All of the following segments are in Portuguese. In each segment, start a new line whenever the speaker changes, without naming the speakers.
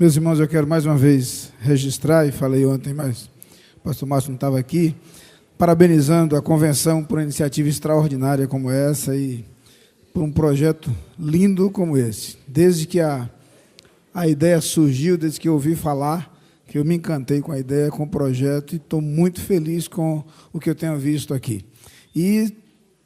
Meus irmãos, eu quero mais uma vez registrar, e falei ontem, mas o pastor Márcio não estava aqui, parabenizando a convenção por uma iniciativa extraordinária como essa e por um projeto lindo como esse. Desde que a ideia surgiu, desde que eu ouvi falar, que eu me encantei com a ideia, com o projeto, e estou muito feliz com o que eu tenho visto aqui. E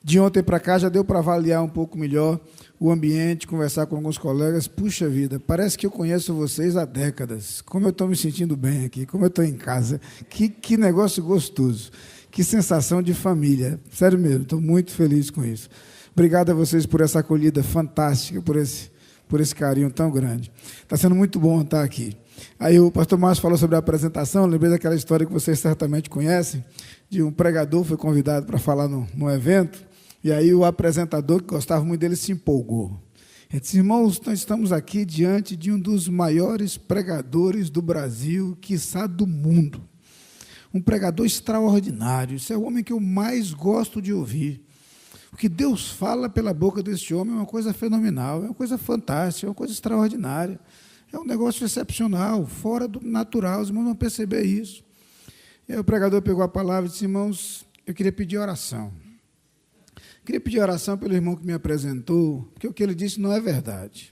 de ontem para cá já deu para avaliar um pouco melhor o ambiente, conversar com alguns colegas. Puxa vida, parece que eu conheço vocês há décadas. Como eu estou me sentindo bem aqui, como eu estou em casa. Que negócio gostoso, que sensação de família. Sério mesmo, estou muito feliz com isso. Obrigado a vocês por essa acolhida fantástica, por esse carinho tão grande. Está sendo muito bom estar aqui. Aí o pastor Márcio falou sobre a apresentação, eu lembrei daquela história que vocês certamente conhecem, de um pregador que foi convidado para falar num evento, e aí o apresentador, que gostava muito dele, se empolgou. Ele disse: irmãos, nós estamos aqui diante de um dos maiores pregadores do Brasil, quiçá do mundo. Um pregador extraordinário, esse é o homem que eu mais gosto de ouvir. O que Deus fala pela boca desse homem é uma coisa fenomenal, é uma coisa fantástica, é uma coisa extraordinária. É um negócio excepcional, fora do natural, os irmãos vão perceber isso. E aí o pregador pegou a palavra e disse: irmãos, eu queria pedir oração. Queria pedir oração pelo irmão que me apresentou, porque o que ele disse não é verdade.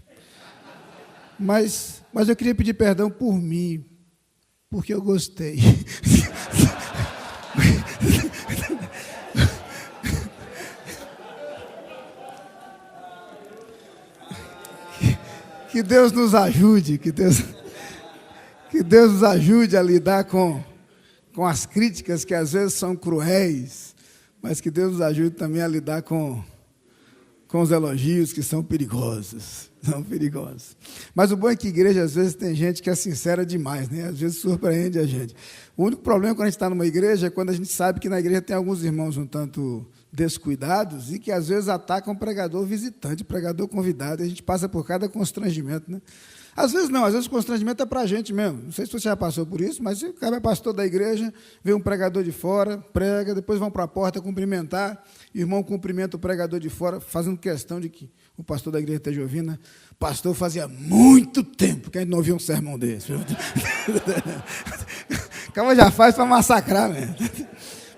Mas eu queria pedir perdão por mim, porque eu gostei. Que Deus nos ajude, que Deus nos ajude a lidar com as críticas que às vezes são cruéis, mas que Deus nos ajude também a lidar com os elogios que são perigosos. São perigosos. Mas o bom é que a igreja, às vezes, tem gente que é sincera demais, né? Às vezes surpreende a gente. O único problema quando a gente está numa igreja é quando a gente sabe que na igreja tem alguns irmãos um tanto descuidados e que, às vezes, atacam o pregador visitante, pregador convidado, e a gente passa por cada constrangimento, né? Às vezes não, às vezes o constrangimento é para a gente mesmo. Não sei se você já passou por isso, mas o cara é pastor da igreja, vê um pregador de fora, prega, depois vão para a porta cumprimentar, o irmão cumprimenta o pregador de fora, fazendo questão de que o pastor da igreja esteja ouvindo, né? Pastor, fazia muito tempo que a gente não ouvia um sermão desse. O cara já faz para massacrar mesmo.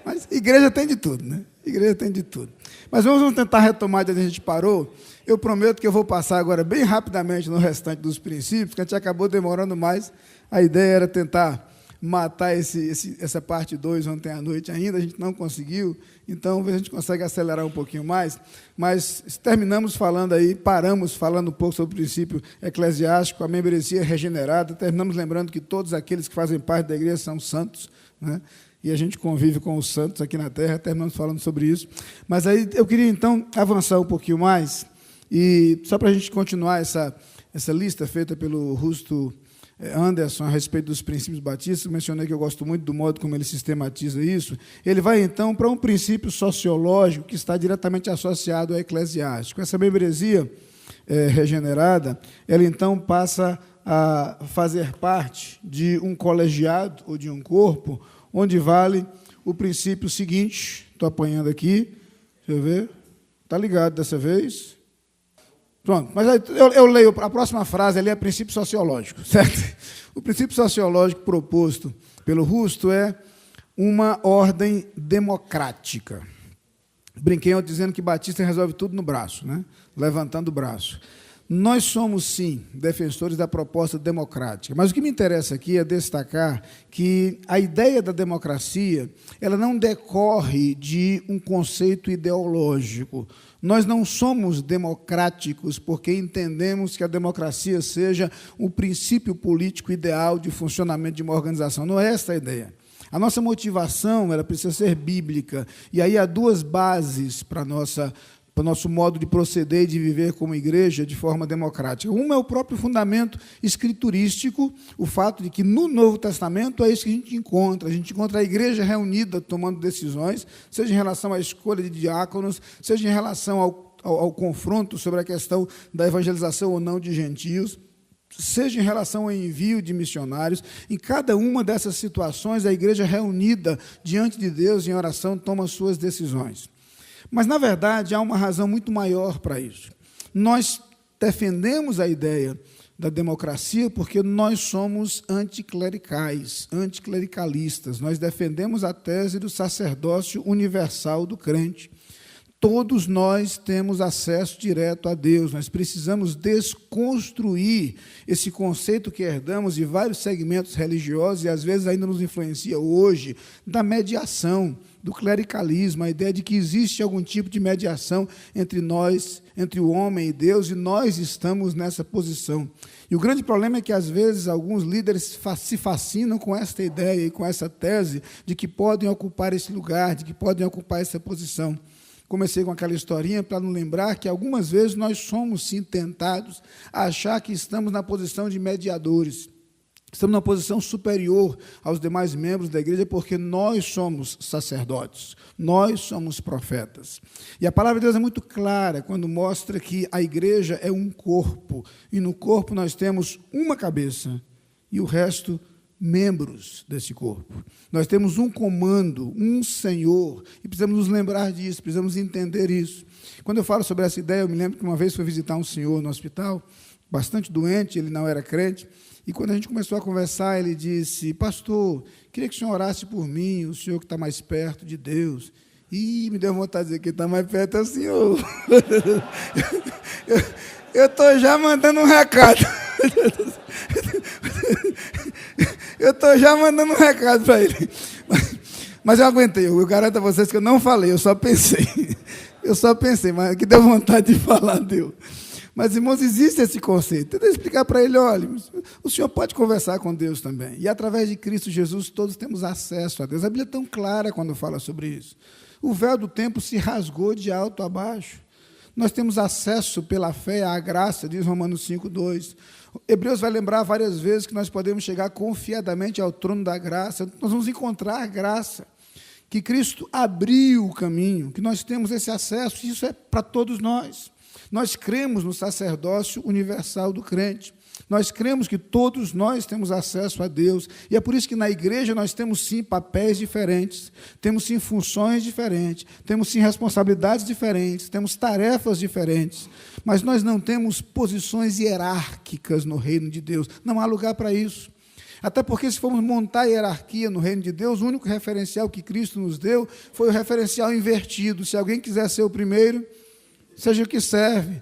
Mas igreja tem de tudo, né? Igreja tem de tudo. Mas vamos tentar retomar de onde a gente parou. Eu prometo que eu vou passar agora bem rapidamente no restante dos princípios, que a gente acabou demorando mais. A ideia era tentar matar essa parte 2 ontem à noite ainda, a gente não conseguiu, então a gente consegue acelerar um pouquinho mais, mas paramos falando um pouco sobre o princípio eclesiástico, a membresia regenerada, terminamos lembrando que todos aqueles que fazem parte da igreja são santos, né? E a gente convive com os santos aqui na terra, terminamos falando sobre isso. Mas aí eu queria, então, avançar um pouquinho mais, e só para a gente continuar essa lista feita pelo Rusto Anderson a respeito dos princípios batistas, mencionei que eu gosto muito do modo como ele sistematiza isso. Ele vai, então, para um princípio sociológico que está diretamente associado ao eclesiástico. Essa membresia regenerada, ela, então, passa a fazer parte de um colegiado ou de um corpo, onde vale o princípio seguinte, estou apanhando aqui, deixa eu ver, está ligado dessa vez? Pronto, mas eu leio, a próxima frase ali é princípio sociológico, certo? O princípio sociológico proposto pelo Rusto é uma ordem democrática. Brinquei ontem dizendo que Batista resolve tudo no braço, né? Levantando o braço. Nós somos, sim, defensores da proposta democrática, mas o que me interessa aqui é destacar que a ideia da democracia, ela não decorre de um conceito ideológico. Nós não somos democráticos porque entendemos que a democracia seja um princípio político ideal de funcionamento de uma organização. Não é essa a ideia. A nossa motivação, ela precisa ser bíblica, e aí há duas bases para o nosso modo de proceder e de viver como igreja de forma democrática. Uma é o próprio fundamento escriturístico, o fato de que no Novo Testamento é isso que a gente encontra. A gente encontra a igreja reunida tomando decisões, seja em relação à escolha de diáconos, seja em relação ao confronto sobre a questão da evangelização ou não de gentios, seja em relação ao envio de missionários. Em cada uma dessas situações, a igreja reunida diante de Deus em oração toma suas decisões. Mas, na verdade, há uma razão muito maior para isso. Nós defendemos a ideia da democracia, porque nós somos anticlericais, anticlericalistas. Nós defendemos a tese do sacerdócio universal do crente. Todos nós temos acesso direto a Deus. Nós precisamos desconstruir esse conceito que herdamos de vários segmentos religiosos e, às vezes, ainda nos influencia hoje, da mediação, do clericalismo, a ideia de que existe algum tipo de mediação entre nós, entre o homem e Deus, e nós estamos nessa posição. E o grande problema é que, às vezes, alguns líderes se fascinam com esta ideia e com essa tese de que podem ocupar esse lugar, de que podem ocupar essa posição. Comecei com aquela historinha para nos lembrar que, algumas vezes, nós somos, sim, tentados a achar que estamos na posição de mediadores. Estamos numa posição superior aos demais membros da igreja, porque nós somos sacerdotes, nós somos profetas. E a palavra de Deus é muito clara quando mostra que a igreja é um corpo, e no corpo nós temos uma cabeça, e o resto membros desse corpo. Nós temos um comando, um Senhor, e precisamos nos lembrar disso, precisamos entender isso. Quando eu falo sobre essa ideia, eu me lembro que uma vez fui visitar um senhor no hospital, bastante doente, ele não era crente, e quando a gente começou a conversar, ele disse: pastor, queria que o senhor orasse por mim, o senhor que está mais perto de Deus. E me deu vontade de dizer que está mais perto é o senhor. Eu estou já mandando um recado. Eu estou já mandando um recado para ele. Mas eu aguentei, eu garanto a vocês que eu não falei, eu só pensei. Mas que deu vontade de falar, deu. Mas, irmãos, existe esse conceito. Tenta explicar para ele: olha, o senhor pode conversar com Deus também. E, através de Cristo Jesus, todos temos acesso a Deus. A Bíblia é tão clara quando fala sobre isso. O véu do templo se rasgou de alto a baixo. Nós temos acesso pela fé à graça, diz Romanos 5:2. Hebreus vai lembrar várias vezes que nós podemos chegar confiadamente ao trono da graça. Nós vamos encontrar graça, que Cristo abriu o caminho, que nós temos esse acesso, e isso é para todos nós. Nós cremos no sacerdócio universal do crente. Nós cremos que todos nós temos acesso a Deus. E é por isso que na igreja nós temos, sim, papéis diferentes, temos, sim, funções diferentes, temos, sim, responsabilidades diferentes, temos tarefas diferentes, mas nós não temos posições hierárquicas no reino de Deus. Não há lugar para isso. Até porque, se formos montar a hierarquia no reino de Deus, o único referencial que Cristo nos deu foi o referencial invertido. Se alguém quiser ser o primeiro, seja o que serve.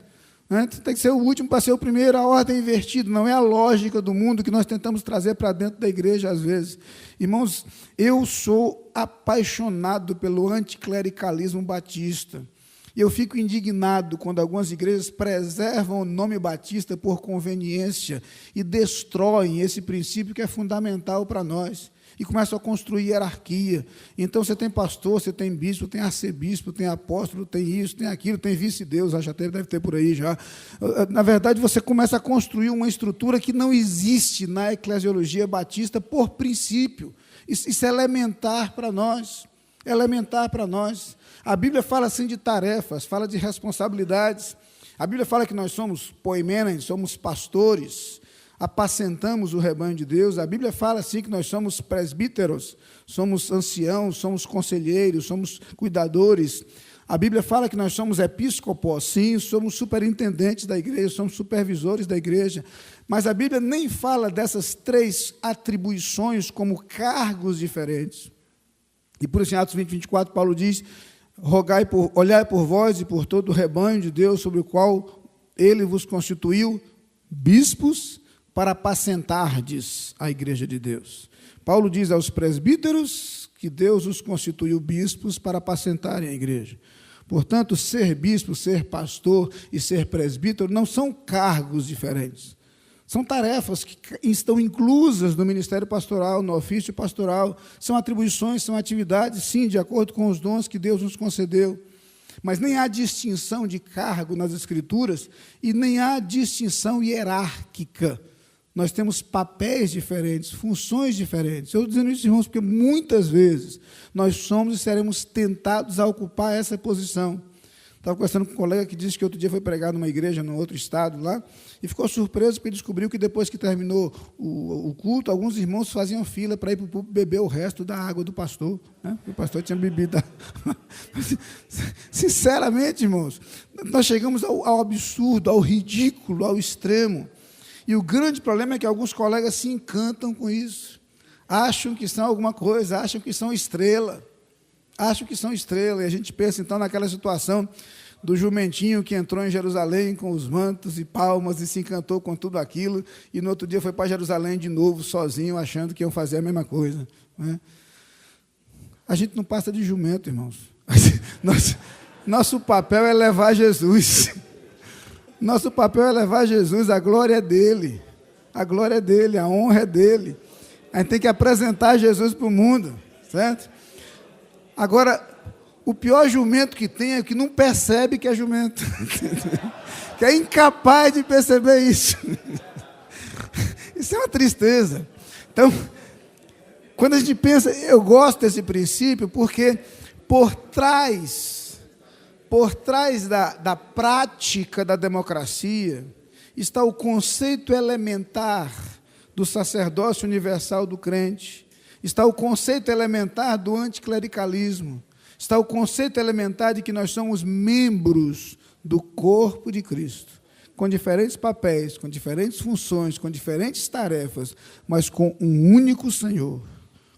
Tem que ser o último para ser o primeiro. A ordem é invertida, não é a lógica do mundo que nós tentamos trazer para dentro da igreja às vezes. Irmãos, eu sou apaixonado pelo anticlericalismo batista. E eu fico indignado quando algumas igrejas preservam o nome batista por conveniência e destroem esse princípio que é fundamental para nós. E começam a construir hierarquia. Então, você tem pastor, você tem bispo, tem arcebispo, tem apóstolo, tem isso, tem aquilo, tem vice-deus, já deve ter por aí já. Na verdade, você começa a construir uma estrutura que não existe na eclesiologia batista por princípio. Isso é elementar para nós. Elementar para nós. A Bíblia fala assim de tarefas, fala de responsabilidades. A Bíblia fala que nós somos poimenes, somos pastores, apacentamos o rebanho de Deus. A Bíblia fala assim que nós somos presbíteros, somos anciãos, somos conselheiros, somos cuidadores. A Bíblia fala que nós somos episcopos, sim, somos superintendentes da igreja, somos supervisores da igreja. Mas a Bíblia nem fala dessas três atribuições como cargos diferentes. E por isso, em Atos 20:24, Paulo diz: olhai por vós e por todo o rebanho de Deus, sobre o qual ele vos constituiu bispos, para apacentardes a igreja de Deus. Paulo diz aos presbíteros que Deus os constituiu bispos para apacentarem a igreja. Portanto, ser bispo, ser pastor e ser presbítero não são cargos diferentes. São tarefas que estão inclusas no ministério pastoral, no ofício pastoral. São atribuições, são atividades, sim, de acordo com os dons que Deus nos concedeu. Mas nem há distinção de cargo nas Escrituras e nem há distinção hierárquica. Nós temos papéis diferentes, funções diferentes. Eu estou dizendo isso, irmãos, porque muitas vezes nós somos e seremos tentados a ocupar essa posição. Estava conversando com um colega que disse que outro dia foi pregar numa igreja, num outro estado lá, e ficou surpreso porque descobriu que depois que terminou o culto, alguns irmãos faziam fila para ir para o púlpito beber o resto da água do pastor. Né? O pastor tinha bebido. Sinceramente, irmãos, nós chegamos ao absurdo, ao ridículo, ao extremo. E o grande problema é que alguns colegas se encantam com isso. Acham que são alguma coisa, acham que são estrela. Acham que são estrela. E a gente pensa, então, naquela situação do jumentinho que entrou em Jerusalém com os mantos e palmas e se encantou com tudo aquilo, e no outro dia foi para Jerusalém de novo, sozinho, achando que iam fazer a mesma coisa. Né? A gente não passa de jumento, irmãos. Nosso papel é levar Jesus. Nosso papel é levar Jesus, a glória é dele. A glória é dele, a honra é dele. A gente tem que apresentar Jesus para o mundo, certo? Agora, o pior jumento que tem é que não percebe que é jumento. Que é incapaz de perceber isso. Isso é uma tristeza. Então, quando a gente pensa, eu gosto desse princípio, porque por trás da prática da democracia está o conceito elementar do sacerdócio universal do crente, está o conceito elementar do anticlericalismo, está o conceito elementar de que nós somos membros do corpo de Cristo, com diferentes papéis, com diferentes funções, com diferentes tarefas, mas com um único Senhor,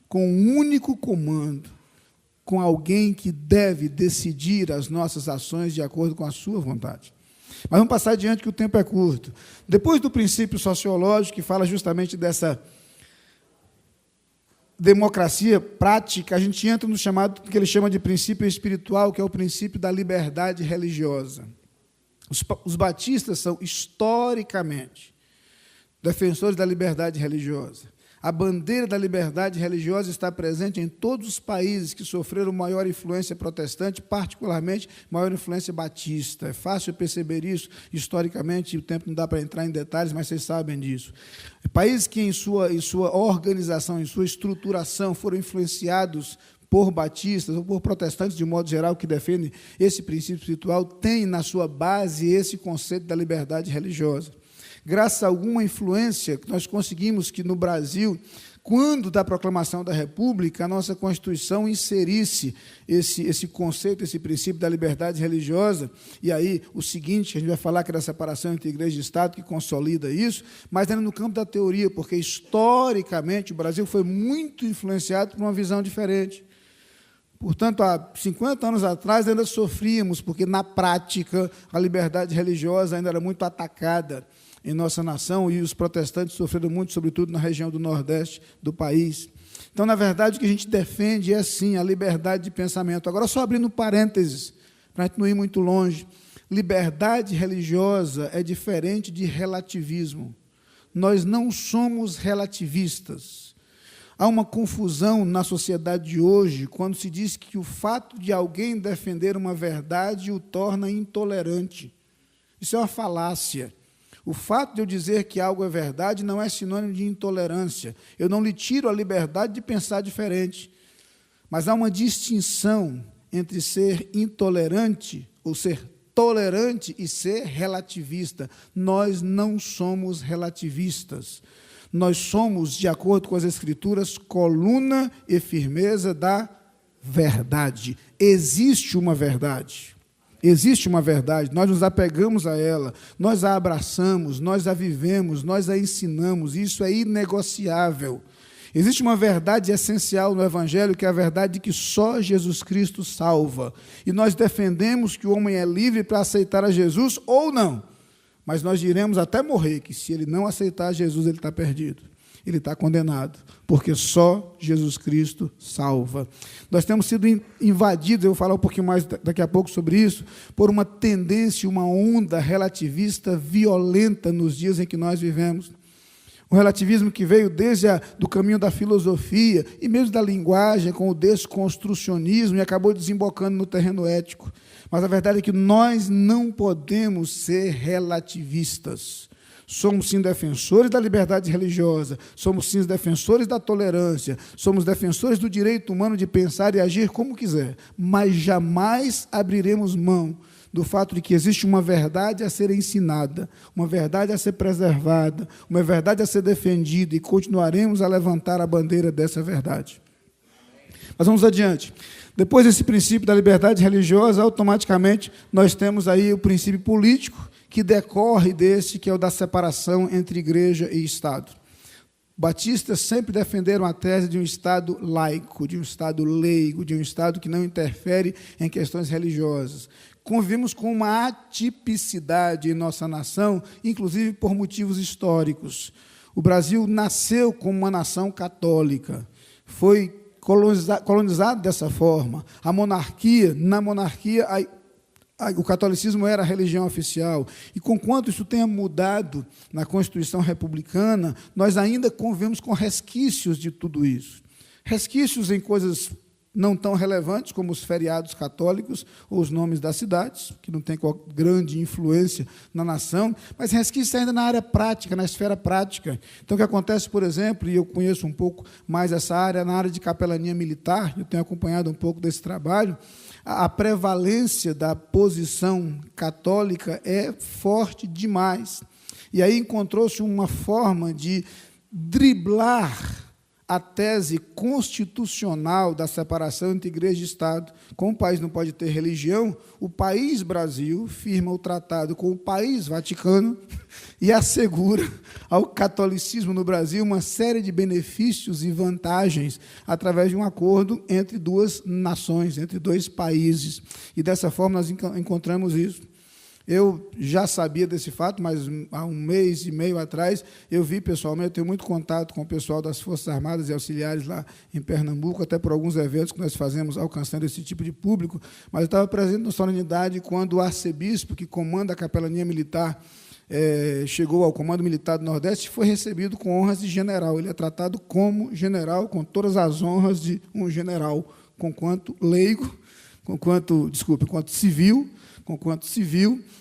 com um único comando, com alguém que deve decidir as nossas ações de acordo com a sua vontade. Mas vamos passar adiante, que o tempo é curto. Depois do princípio sociológico, que fala justamente dessa democracia prática, a gente entra no chamado que ele chama de princípio espiritual, que é o princípio da liberdade religiosa. Os batistas são, historicamente, defensores da liberdade religiosa. A bandeira da liberdade religiosa está presente em todos os países que sofreram maior influência protestante, particularmente maior influência batista. É fácil perceber isso historicamente, o tempo não dá para entrar em detalhes, mas vocês sabem disso. Países que em sua organização, em sua estruturação, foram influenciados por batistas ou por protestantes, de modo geral, que defendem esse princípio espiritual, têm na sua base esse conceito da liberdade religiosa. Graças a alguma influência que nós conseguimos que no Brasil, quando da proclamação da República, a nossa Constituição inserisse esse conceito, esse princípio da liberdade religiosa, e aí o seguinte, a gente vai falar que é da separação entre igreja e Estado, que consolida isso, mas ainda no campo da teoria, porque historicamente o Brasil foi muito influenciado por uma visão diferente. Portanto, há 50 anos atrás ainda sofríamos, porque na prática a liberdade religiosa ainda era muito atacada em nossa nação, e os protestantes sofreram muito, sobretudo na região do Nordeste do país. Então, na verdade, o que a gente defende é, sim, a liberdade de pensamento. Agora, só abrindo parênteses, para a gente não ir muito longe, liberdade religiosa é diferente de relativismo. Nós não somos relativistas. Há uma confusão na sociedade de hoje quando se diz que o fato de alguém defender uma verdade o torna intolerante. Isso é uma falácia. O fato de eu dizer que algo é verdade não é sinônimo de intolerância. Eu não lhe tiro a liberdade de pensar diferente. Mas há uma distinção entre ser intolerante, ou ser tolerante, e ser relativista. Nós não somos relativistas. Nós somos, de acordo com as Escrituras, coluna e firmeza da verdade. Existe uma verdade. Existe uma verdade, nós nos apegamos a ela, nós a abraçamos, nós a vivemos, nós a ensinamos, isso é inegociável. Existe uma verdade essencial no Evangelho, que é a verdade de que só Jesus Cristo salva. E nós defendemos que o homem é livre para aceitar a Jesus ou não. Mas nós diremos até morrer que se ele não aceitar Jesus, ele está perdido. Ele está condenado, porque só Jesus Cristo salva. Nós temos sido invadidos, eu vou falar um pouquinho mais daqui a pouco sobre isso, por uma tendência, uma onda relativista violenta nos dias em que nós vivemos. Um relativismo que veio desde do caminho da filosofia e mesmo da linguagem, com o desconstrucionismo, e acabou desembocando no terreno ético. Mas a verdade é que nós não podemos ser relativistas. Somos, sim, defensores da liberdade religiosa, somos, sim, defensores da tolerância, somos defensores do direito humano de pensar e agir como quiser, mas jamais abriremos mão do fato de que existe uma verdade a ser ensinada, uma verdade a ser preservada, uma verdade a ser defendida, e continuaremos a levantar a bandeira dessa verdade. Mas vamos adiante. Depois desse princípio da liberdade religiosa, automaticamente nós temos aí o princípio político, que decorre desse, que é o da separação entre igreja e Estado. Batistas sempre defenderam a tese de um Estado laico, de um Estado leigo, de um Estado que não interfere em questões religiosas. Convivemos com uma atipicidade em nossa nação, inclusive por motivos históricos. O Brasil nasceu como uma nação católica, foi colonizado dessa forma. Na monarquia, o catolicismo era a religião oficial. E, conquanto isso tenha mudado na Constituição republicana, nós ainda convivemos com resquícios de tudo isso. Resquícios em coisas não tão relevantes como os feriados católicos ou os nomes das cidades, que não têm grande influência na nação, mas resquícios ainda na área prática, na esfera prática. Então, o que acontece, por exemplo, e eu conheço um pouco mais essa área, na área de capelania militar, eu tenho acompanhado um pouco desse trabalho, a prevalência da posição católica é forte demais. E aí encontrou-se uma forma de driblar a tese constitucional da separação entre igreja e Estado. Como o país não pode ter religião, o país Brasil firma o tratado com o país Vaticano e assegura ao catolicismo no Brasil uma série de benefícios e vantagens através de um acordo entre duas nações, entre dois países. E, dessa forma, nós encontramos isso. Eu já sabia desse fato, mas há 1 mês e meio atrás eu vi pessoalmente, eu tenho muito contato com o pessoal das Forças Armadas e Auxiliares lá em Pernambuco, até por alguns eventos que nós fazemos alcançando esse tipo de público, mas eu estava presente na solenidade quando o arcebispo, que comanda a capelania militar, chegou ao Comando Militar do Nordeste e foi recebido com honras de general. Ele é tratado como general, com todas as honras de um general, conquanto leigo, conquanto civil,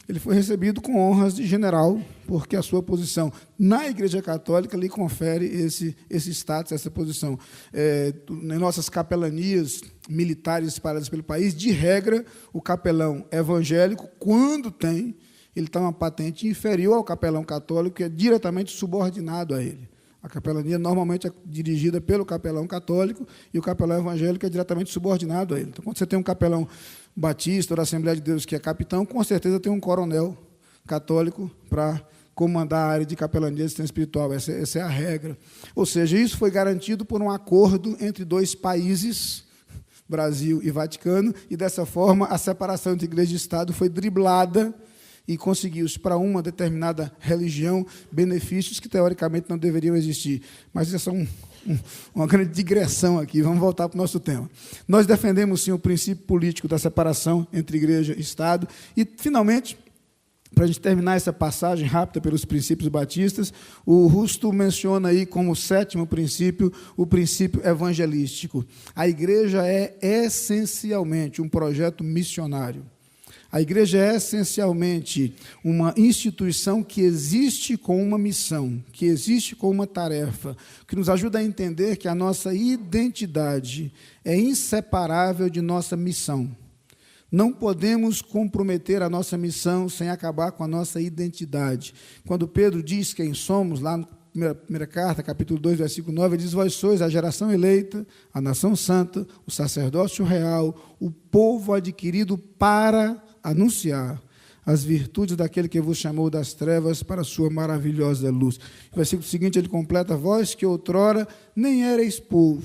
ele foi recebido com honras de general, porque a sua posição na Igreja Católica lhe confere esse status, essa posição. Em nossas capelanias militares espalhadas pelo país, de regra, o capelão evangélico, quando tem, ele está uma patente inferior ao capelão católico, que é diretamente subordinado a ele. A capelania normalmente é dirigida pelo capelão católico e o capelão evangélico é diretamente subordinado a ele. Então, quando você tem um capelão batista ou da Assembleia de Deus que é capitão, com certeza tem um coronel católico para comandar a área de capelania e assistência espiritual. Essa é a regra. Ou seja, isso foi garantido por um acordo entre dois países, Brasil e Vaticano, e, dessa forma, a separação entre igreja e Estado foi driblada e conseguiu-se, para uma determinada religião, benefícios que, teoricamente, não deveriam existir. Mas isso é uma grande digressão aqui. Vamos voltar para o nosso tema. Nós defendemos, sim, o princípio político da separação entre igreja e Estado. E, finalmente, para a gente terminar essa passagem rápida pelos princípios batistas, o Rusto menciona aí como 7º princípio, o princípio evangelístico. A igreja é essencialmente um projeto missionário. A igreja é essencialmente uma instituição que existe com uma missão, que existe com uma tarefa, que nos ajuda a entender que a nossa identidade é inseparável de nossa missão. Não podemos comprometer a nossa missão sem acabar com a nossa identidade. Quando Pedro diz quem somos, lá na primeira carta, capítulo 2, versículo 9, ele diz: vós sois a geração eleita, a nação santa, o sacerdócio real, o povo adquirido para anunciar as virtudes daquele que vos chamou das trevas para a sua maravilhosa luz. No versículo seguinte ele completa: vós que outrora nem erais povo,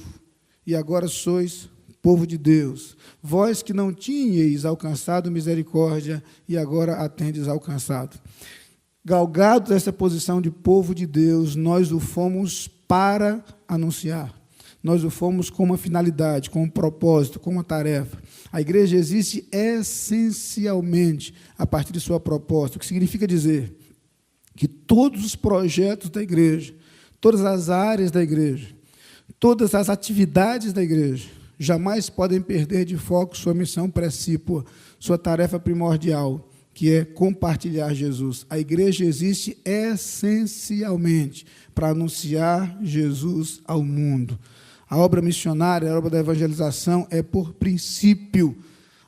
e agora sois povo de Deus. Vós que não tinhais alcançado misericórdia, e agora a tendes alcançado. Galgados dessa posição de povo de Deus, nós o fomos para anunciar. Nós o fomos com uma finalidade, com um propósito, com uma tarefa. A igreja existe essencialmente a partir de sua proposta, o que significa dizer que todos os projetos da igreja, todas as áreas da igreja, todas as atividades da igreja, jamais podem perder de foco sua missão precípua, sua tarefa primordial, que é compartilhar Jesus. A igreja existe essencialmente para anunciar Jesus ao mundo. A obra missionária, a obra da evangelização é, por princípio,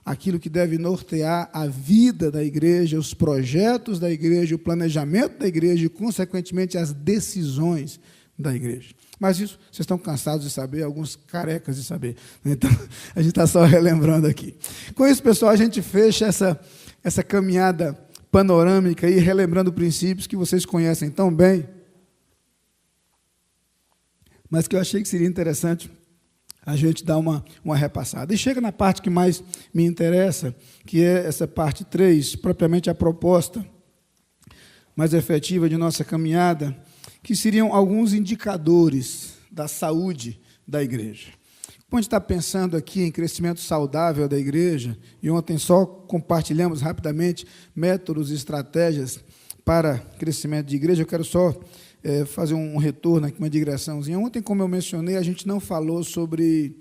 aquilo que deve nortear a vida da igreja, os projetos da igreja, o planejamento da igreja e, consequentemente, as decisões da igreja. Mas isso vocês estão cansados de saber, alguns carecas de saber. Então, a gente está só relembrando aqui. Com isso, pessoal, a gente fecha essa caminhada panorâmica e relembrando princípios que vocês conhecem tão bem, mas que eu achei que seria interessante a gente dar uma repassada. E chega na parte que mais me interessa, que é essa parte 3, propriamente a proposta mais efetiva de nossa caminhada, que seriam alguns indicadores da saúde da igreja. Quando a gente está pensando aqui em crescimento saudável da igreja, e ontem só compartilhamos rapidamente métodos e estratégias para crescimento de igreja, eu quero só fazer um retorno aqui, uma digressãozinha. Ontem, como eu mencionei, a gente não falou sobre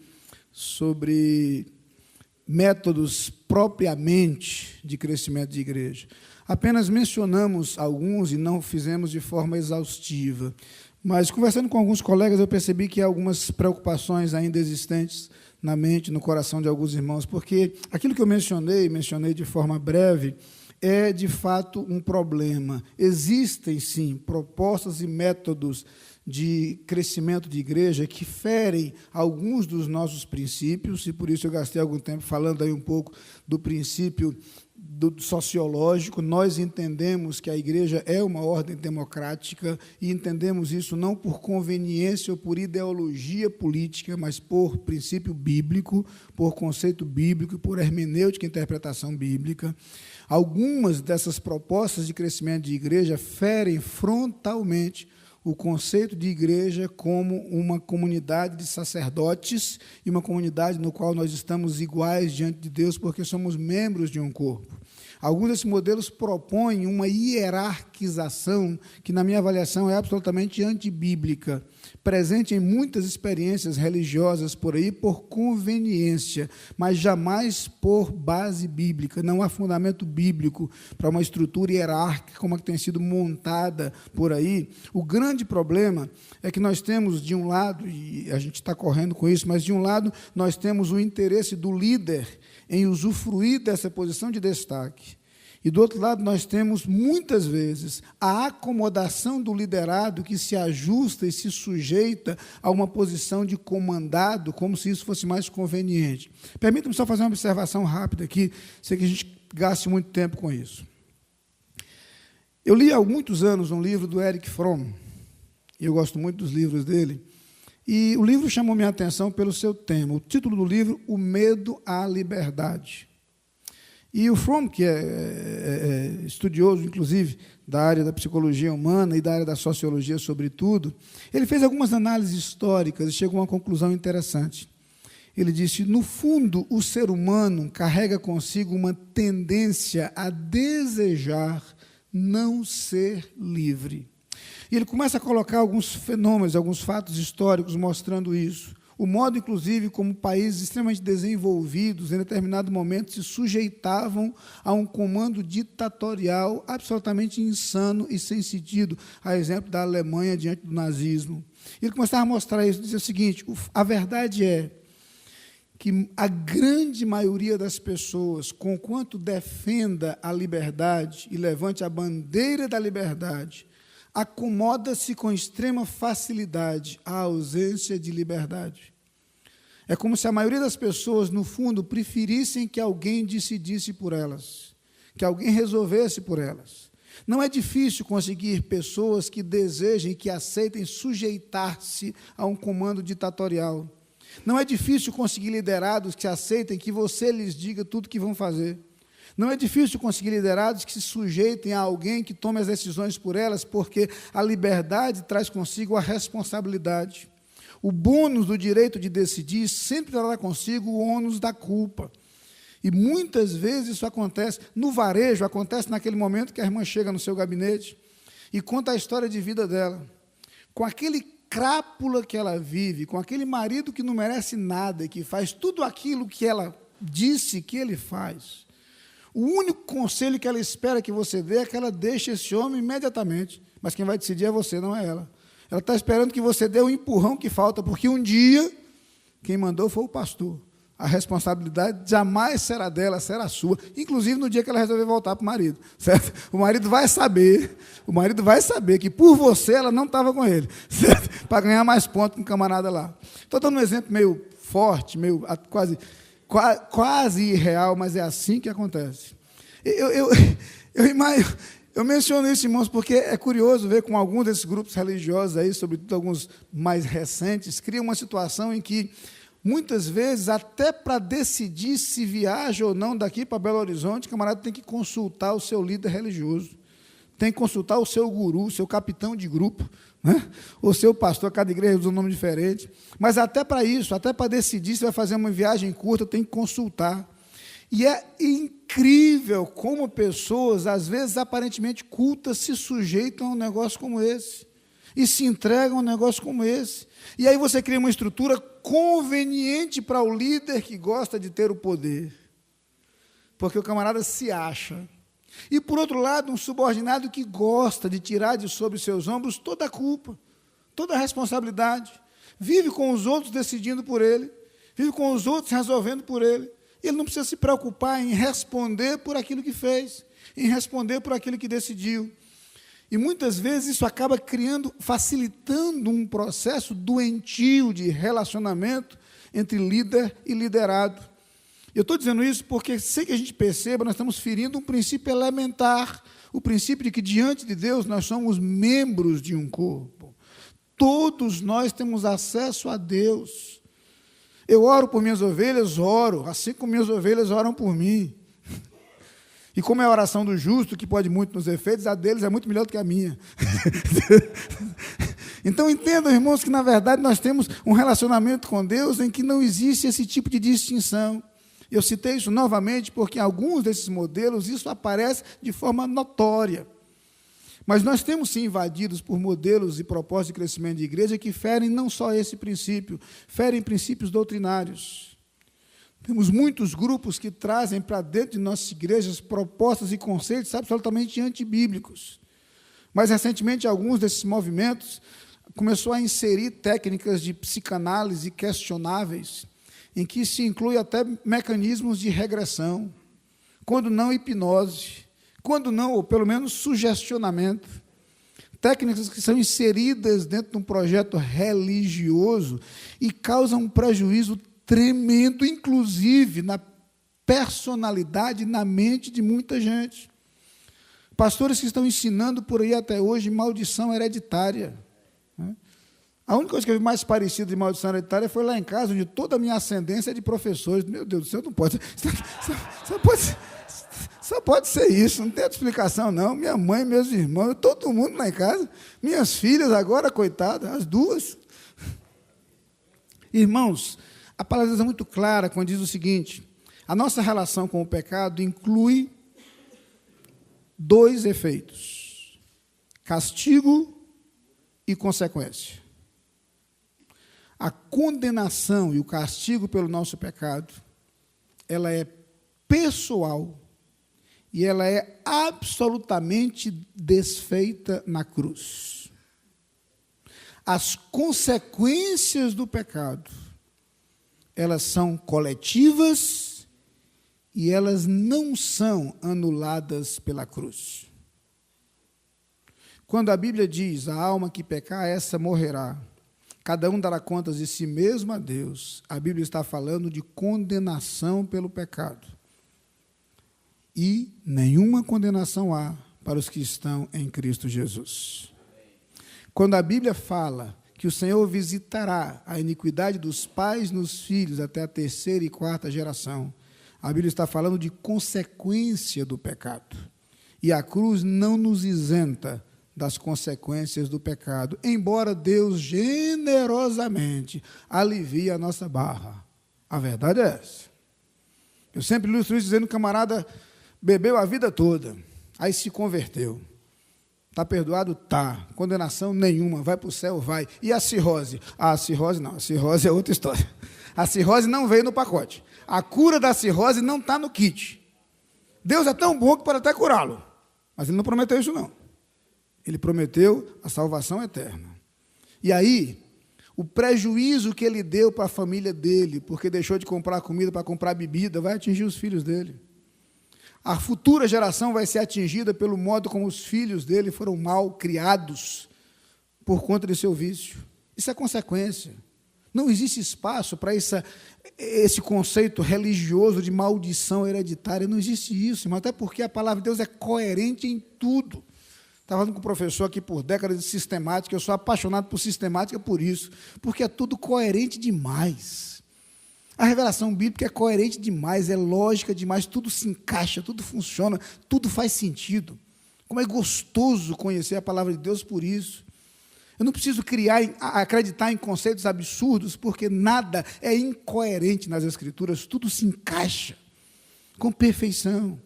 métodos propriamente de crescimento de igreja. Apenas mencionamos alguns e não fizemos de forma exaustiva. Mas, conversando com alguns colegas, eu percebi que há algumas preocupações ainda existentes na mente, no coração de alguns irmãos, porque aquilo que eu mencionei de forma breve, é, de fato, um problema. Existem, sim, propostas e métodos de crescimento de igreja que ferem alguns dos nossos princípios, e por isso eu gastei algum tempo falando aí um pouco do princípio sociológico. Nós entendemos que a igreja é uma ordem democrática e entendemos isso não por conveniência ou por ideologia política, mas por princípio bíblico, por conceito bíblico, por hermenêutica e interpretação bíblica. Algumas dessas propostas de crescimento de igreja ferem frontalmente o conceito de igreja como uma comunidade de sacerdotes e uma comunidade no qual nós estamos iguais diante de Deus porque somos membros de um corpo. Alguns desses modelos propõem uma hierarquização que, na minha avaliação, é absolutamente antibíblica, presente em muitas experiências religiosas por aí por conveniência, mas jamais por base bíblica. Não há fundamento bíblico para uma estrutura hierárquica como a que tem sido montada por aí. O grande problema é que nós temos, de um lado, e a gente está correndo com isso, mas de um lado nós temos o interesse do líder em usufruir dessa posição de destaque. E, do outro lado, nós temos, muitas vezes, a acomodação do liderado que se ajusta e se sujeita a uma posição de comandado, como se isso fosse mais conveniente. Permita-me só fazer uma observação rápida aqui, sei que a gente gaste muito tempo com isso. Eu li há muitos anos um livro do Erich Fromm, e eu gosto muito dos livros dele, e o livro chamou minha atenção pelo seu tema. O título do livro, O Medo à Liberdade. E o Fromm, que é estudioso, inclusive, da área da psicologia humana e da área da sociologia, sobretudo, ele fez algumas análises históricas e chegou a uma conclusão interessante. Ele disse, no fundo, o ser humano carrega consigo uma tendência a desejar não ser livre. E ele começa a colocar alguns fenômenos, alguns fatos históricos mostrando isso. O modo, inclusive, como países extremamente desenvolvidos, em determinado momento, se sujeitavam a um comando ditatorial absolutamente insano e sem sentido, a exemplo da Alemanha diante do nazismo. Ele começava a mostrar isso, dizia o seguinte, a verdade é que a grande maioria das pessoas, conquanto defenda a liberdade e levante a bandeira da liberdade, acomoda-se com extrema facilidade à ausência de liberdade. É como se a maioria das pessoas, no fundo, preferissem que alguém decidisse por elas, que alguém resolvesse por elas. Não é difícil conseguir pessoas que desejem, que aceitem sujeitar-se a um comando ditatorial. Não é difícil conseguir liderados que aceitem que você lhes diga tudo o que vão fazer. Não é difícil conseguir liderados que se sujeitem a alguém que tome as decisões por elas, porque a liberdade traz consigo a responsabilidade. O bônus do direito de decidir sempre trará consigo o ônus da culpa. E muitas vezes isso acontece no varejo, acontece naquele momento que a irmã chega no seu gabinete e conta a história de vida dela. Com aquele crápula que ela vive, com aquele marido que não merece nada e que faz tudo aquilo que ela disse que ele faz. O único conselho que ela espera que você dê é que ela deixe esse homem imediatamente. Mas quem vai decidir é você, não é ela. Ela está esperando que você dê o empurrão que falta, porque um dia quem mandou foi o pastor. A responsabilidade jamais será dela, será sua, inclusive no dia que ela resolver voltar para o marido, certo? O marido vai saber que por você ela não estava com ele, certo? Para ganhar mais pontos com o camarada lá. Estou dando um exemplo meio forte, meio quase irreal, mas é assim que acontece. Eu menciono isso, irmãos, porque é curioso ver como alguns desses grupos religiosos, aí, sobretudo alguns mais recentes, criam uma situação em que, muitas vezes, até para decidir se viaja ou não daqui para Belo Horizonte, o camarada tem que consultar o seu líder religioso, tem que consultar o seu guru, o seu capitão de grupo, né? O seu pastor, cada igreja usa um nome diferente. Mas até para isso, até para decidir se vai fazer uma viagem curta, tem que consultar. E é incrível como pessoas, às vezes aparentemente cultas, se sujeitam a um negócio como esse, e se entregam a um negócio como esse. E aí você cria uma estrutura conveniente para o líder que gosta de ter o poder, porque o camarada se acha. E, por outro lado, um subordinado que gosta de tirar de sobre seus ombros toda a culpa, toda a responsabilidade, vive com os outros decidindo por ele, vive com os outros resolvendo por ele. Ele não precisa se preocupar em responder por aquilo que fez, em responder por aquilo que decidiu. E muitas vezes isso acaba facilitando um processo doentio de relacionamento entre líder e liderado. Eu estou dizendo isso porque, sem que a gente perceba, nós estamos ferindo um princípio elementar, o princípio de que, diante de Deus, nós somos membros de um corpo. Todos nós temos acesso a Deus. Eu oro por minhas ovelhas, oro, assim como minhas ovelhas oram por mim. E como é a oração do justo, que pode muito nos efeitos, a deles é muito melhor do que a minha. Então, entendam, irmãos, que, na verdade, nós temos um relacionamento com Deus em que não existe esse tipo de distinção. Eu citei isso novamente porque em alguns desses modelos isso aparece de forma notória. Mas nós temos, sim, invadidos por modelos e propósitos de crescimento de igreja que ferem não só esse princípio, ferem princípios doutrinários. Temos muitos grupos que trazem para dentro de nossas igrejas propostas e conceitos absolutamente antibíblicos. Mas, recentemente, alguns desses movimentos começou a inserir técnicas de psicanálise questionáveis, em que se inclui até mecanismos de regressão, quando não hipnose, quando não, ou pelo menos sugestionamento, técnicas que são inseridas dentro de um projeto religioso e causam um prejuízo tremendo, inclusive na personalidade, na mente de muita gente. Pastores que estão ensinando por aí até hoje maldição hereditária, né? A única coisa que eu vi mais parecida de maldição hereditária foi lá em casa, onde toda a minha ascendência é de professores. Meu Deus do céu, não pode. Só pode ser isso, não tem outra explicação, não. Minha mãe, meus irmãos, todo mundo lá em casa, minhas filhas agora, coitadas, as duas. Irmãos, a palavra de Deus é muito clara quando diz o seguinte: a nossa relação com o pecado inclui dois efeitos: castigo e consequência. A condenação e o castigo pelo nosso pecado, ela é pessoal e ela é absolutamente desfeita na cruz. As consequências do pecado, elas são coletivas e elas não são anuladas pela cruz. Quando a Bíblia diz: a alma que pecar, essa morrerá, cada um dará contas de si mesmo a Deus, a Bíblia está falando de condenação pelo pecado. E nenhuma condenação há para os que estão em Cristo Jesus. Quando a Bíblia fala que o Senhor visitará a iniquidade dos pais nos filhos até a terceira e quarta geração, a Bíblia está falando de consequência do pecado. E a cruz não nos isenta das consequências do pecado, embora Deus generosamente alivie a nossa barra. A verdade é essa. Eu sempre ilustro isso dizendo que o camarada bebeu a vida toda, aí se converteu. Está perdoado? Tá. Condenação nenhuma, vai para o céu? Vai. E a cirrose? A cirrose não, a cirrose é outra história. A cirrose não veio no pacote. A cura da cirrose não está no kit. Deus é tão bom que pode até curá-lo, mas Ele não prometeu isso não. Ele prometeu a salvação eterna. E aí, o prejuízo que ele deu para a família dele, porque deixou de comprar comida para comprar bebida, vai atingir os filhos dele. A futura geração vai ser atingida pelo modo como os filhos dele foram mal criados por conta de seu vício. Isso é consequência. Não existe espaço para esse conceito religioso de maldição hereditária. Não existe isso, irmão, até porque a palavra de Deus é coerente em tudo. Estava falando com um professor aqui por décadas de sistemática, eu sou apaixonado por sistemática por isso, porque é tudo coerente demais. A revelação bíblica é coerente demais, é lógica demais, tudo se encaixa, tudo funciona, tudo faz sentido. Como é gostoso conhecer a palavra de Deus por isso. Eu não preciso acreditar em conceitos absurdos, porque nada é incoerente nas Escrituras, tudo se encaixa com perfeição.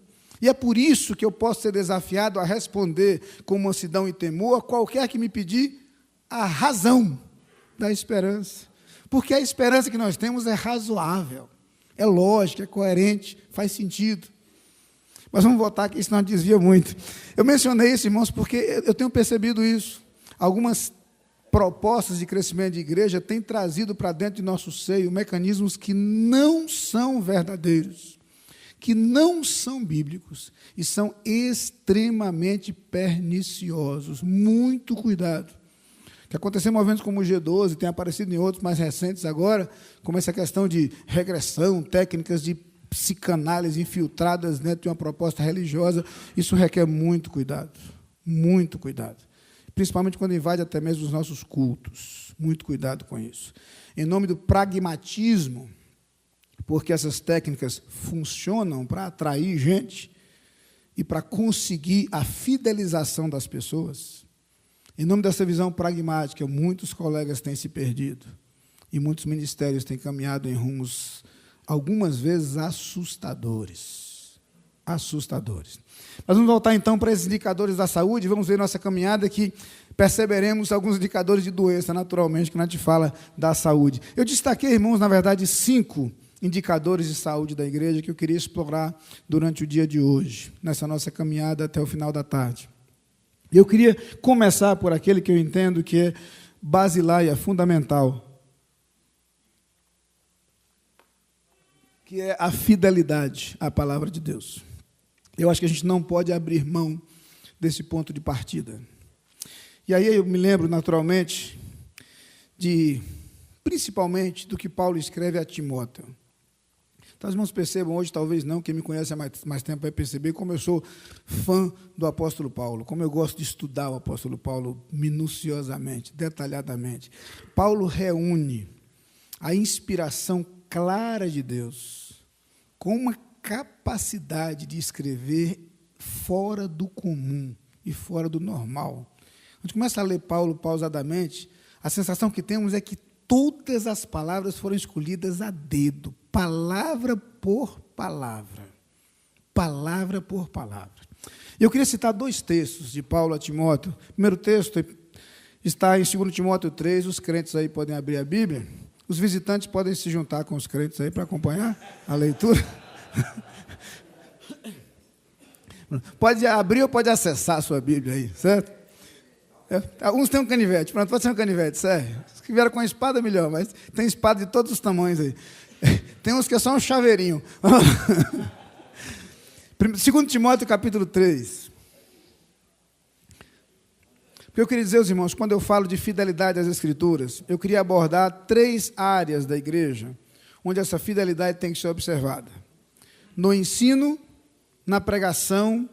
E é por isso que eu posso ser desafiado a responder com mansidão e temor a qualquer que me pedir a razão da esperança. Porque a esperança que nós temos é razoável, é lógica, é coerente, faz sentido. Mas vamos voltar aqui, senão desvia muito. Eu mencionei isso, irmãos, porque eu tenho percebido isso. Algumas propostas de crescimento de igreja têm trazido para dentro de nosso seio mecanismos que não são verdadeiros, que não são bíblicos e são extremamente perniciosos. Muito cuidado. O que aconteceu em movimentos como o G12, tem aparecido em outros mais recentes agora, como essa questão de regressão, técnicas de psicanálise infiltradas dentro de uma proposta religiosa, isso requer muito cuidado, principalmente quando invade até mesmo os nossos cultos. Muito cuidado com isso. Em nome do pragmatismo, porque essas técnicas funcionam para atrair gente e para conseguir a fidelização das pessoas. Em nome dessa visão pragmática, muitos colegas têm se perdido e muitos ministérios têm caminhado em rumos, algumas vezes, assustadores. Assustadores. Mas vamos voltar, então, para esses indicadores da saúde. Vamos ver nossa caminhada que perceberemos alguns indicadores de doença, naturalmente, que a gente fala da saúde. Eu destaquei, irmãos, na verdade, 5 indicadores de saúde da igreja que eu queria explorar durante o dia de hoje, nessa nossa caminhada até o final da tarde. Eu queria começar por aquele que eu entendo que é basilar e é fundamental, que é a fidelidade à palavra de Deus. Eu acho que a gente não pode abrir mão desse ponto de partida. E aí eu me lembro, naturalmente, principalmente do que Paulo escreve a Timóteo. Então, os irmãos percebam hoje, talvez não, quem me conhece há mais tempo vai perceber como eu sou fã do apóstolo Paulo, como eu gosto de estudar o apóstolo Paulo minuciosamente, detalhadamente. Paulo reúne a inspiração clara de Deus com uma capacidade de escrever fora do comum e fora do normal. Quando a gente começa a ler Paulo pausadamente, a sensação que temos é que todas as palavras foram escolhidas a dedo, palavra por palavra. Palavra por palavra. Eu queria citar 2 textos de Paulo a Timóteo. O primeiro texto está em 2 Timóteo 3, os crentes aí podem abrir a Bíblia. Os visitantes podem se juntar com os crentes aí para acompanhar a leitura. Pode abrir ou pode acessar a sua Bíblia aí, certo? Alguns têm um canivete, pronto, pode ser um canivete, sério. Os que vieram com a espada, melhor, mas tem espada de todos os tamanhos aí. Tem uns que é só um chaveirinho. 2 Timóteo, capítulo 3. Porque eu queria dizer aos irmãos, quando eu falo de fidelidade às Escrituras, eu queria abordar 3 áreas da igreja onde essa fidelidade tem que ser observada. No ensino, na pregação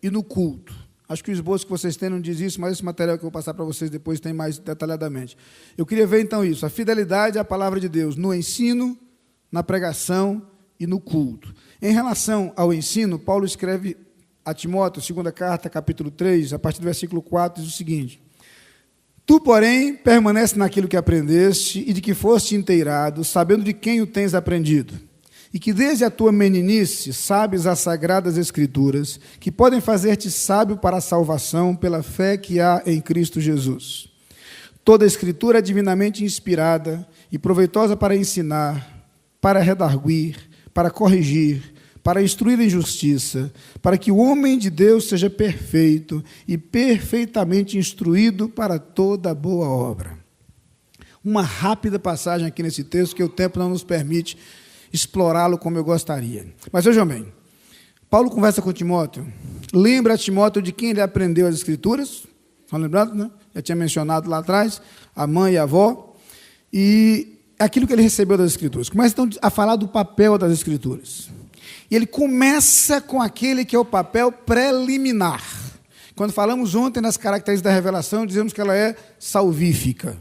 e no culto. Acho que o esboço que vocês têm não diz isso, mas esse material que eu vou passar para vocês depois tem mais detalhadamente. Eu queria ver, então, isso, a fidelidade à palavra de Deus, no ensino, na pregação e no culto. Em relação ao ensino, Paulo escreve a Timóteo, 2ª carta, capítulo 3, a partir do versículo 4, diz o seguinte: Tu, porém, permanece naquilo que aprendeste e de que foste inteirado, sabendo de quem o tens aprendido, e que desde a tua meninice sabes as sagradas Escrituras, que podem fazer-te sábio para a salvação pela fé que há em Cristo Jesus. Toda a Escritura é divinamente inspirada e proveitosa para ensinar, para redarguir, para corrigir, para instruir em justiça, para que o homem de Deus seja perfeito e perfeitamente instruído para toda boa obra. uma rápida passagem aqui nesse texto, que o tempo não nos permite explorá-lo como eu gostaria. Mas vejam bem, Paulo conversa com Timóteo, lembra a Timóteo de quem ele aprendeu as Escrituras, estão lembrados, né? Já tinha mencionado lá atrás, a mãe e a avó, e aquilo que ele recebeu das Escrituras. Começa então a falar do papel das Escrituras. E ele começa com aquele que é o papel preliminar. Quando falamos ontem nas características da revelação, dizemos que ela é salvífica.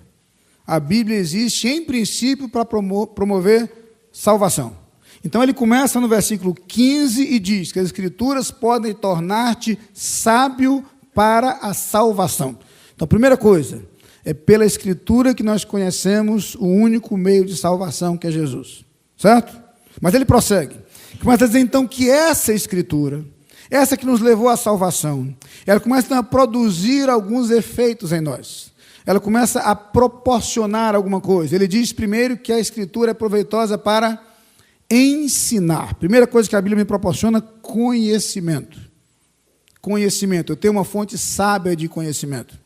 A Bíblia existe, em princípio, para promover salvação. Então, ele começa no versículo 15 e diz que as Escrituras podem tornar-te sábio para a salvação. Então, a primeira coisa, é pela Escritura que nós conhecemos o único meio de salvação, que é Jesus. Certo? Mas ele prossegue. Começa a dizer, então, que essa Escritura, essa que nos levou à salvação, ela começa então, a produzir alguns efeitos em nós. Ela começa a proporcionar alguma coisa. Ele diz primeiro que a Escritura é proveitosa para ensinar. Primeira coisa que a Bíblia me proporciona, conhecimento. Conhecimento. Eu tenho uma fonte sábia de conhecimento.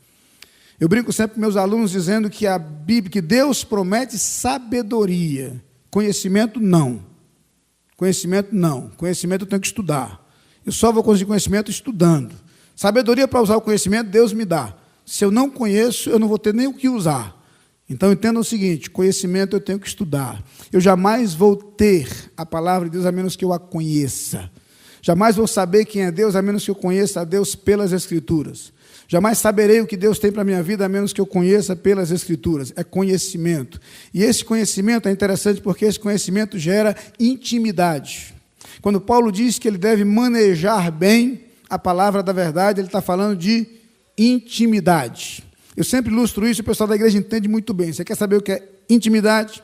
Eu brinco sempre com meus alunos dizendo que a Bíblia, que Deus promete sabedoria. Conhecimento, não. Conhecimento, não. Conhecimento eu tenho que estudar. Eu só vou conseguir conhecimento estudando. Sabedoria para usar o conhecimento, Deus me dá. Se eu não conheço, eu não vou ter nem o que usar. Então, entenda o seguinte, conhecimento eu tenho que estudar. Eu jamais vou ter a palavra de Deus a menos que eu a conheça. Jamais vou saber quem é Deus a menos que eu conheça a Deus pelas Escrituras. Jamais saberei o que Deus tem para a minha vida a menos que eu conheça pelas Escrituras. É conhecimento. E esse conhecimento é interessante porque esse conhecimento gera intimidade. Quando Paulo diz que ele deve manejar bem a palavra da verdade, ele está falando de intimidade. Eu sempre ilustro isso e o pessoal da igreja entende muito bem. Você quer saber o que é intimidade?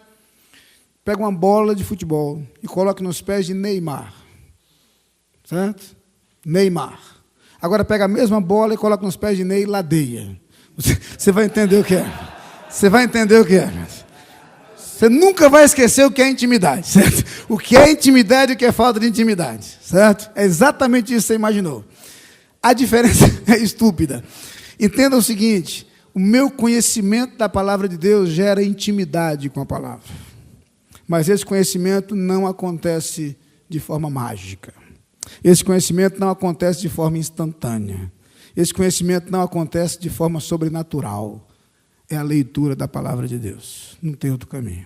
Pega uma bola de futebol e coloca nos pés de Neymar. Certo? Neymar. Agora pega a mesma bola e coloca nos pés de Ney Ladeia. Você vai entender o que é. Você vai entender o que é. Você nunca vai esquecer o que é intimidade, certo? O que é intimidade e o que é falta de intimidade, certo? É exatamente isso que você imaginou. A diferença é estúpida. Entenda o seguinte, o meu conhecimento da palavra de Deus gera intimidade com a palavra. Mas esse conhecimento não acontece de forma mágica. Esse conhecimento não acontece de forma instantânea. Esse conhecimento não acontece de forma sobrenatural. É a leitura da palavra de Deus. Não tem outro caminho.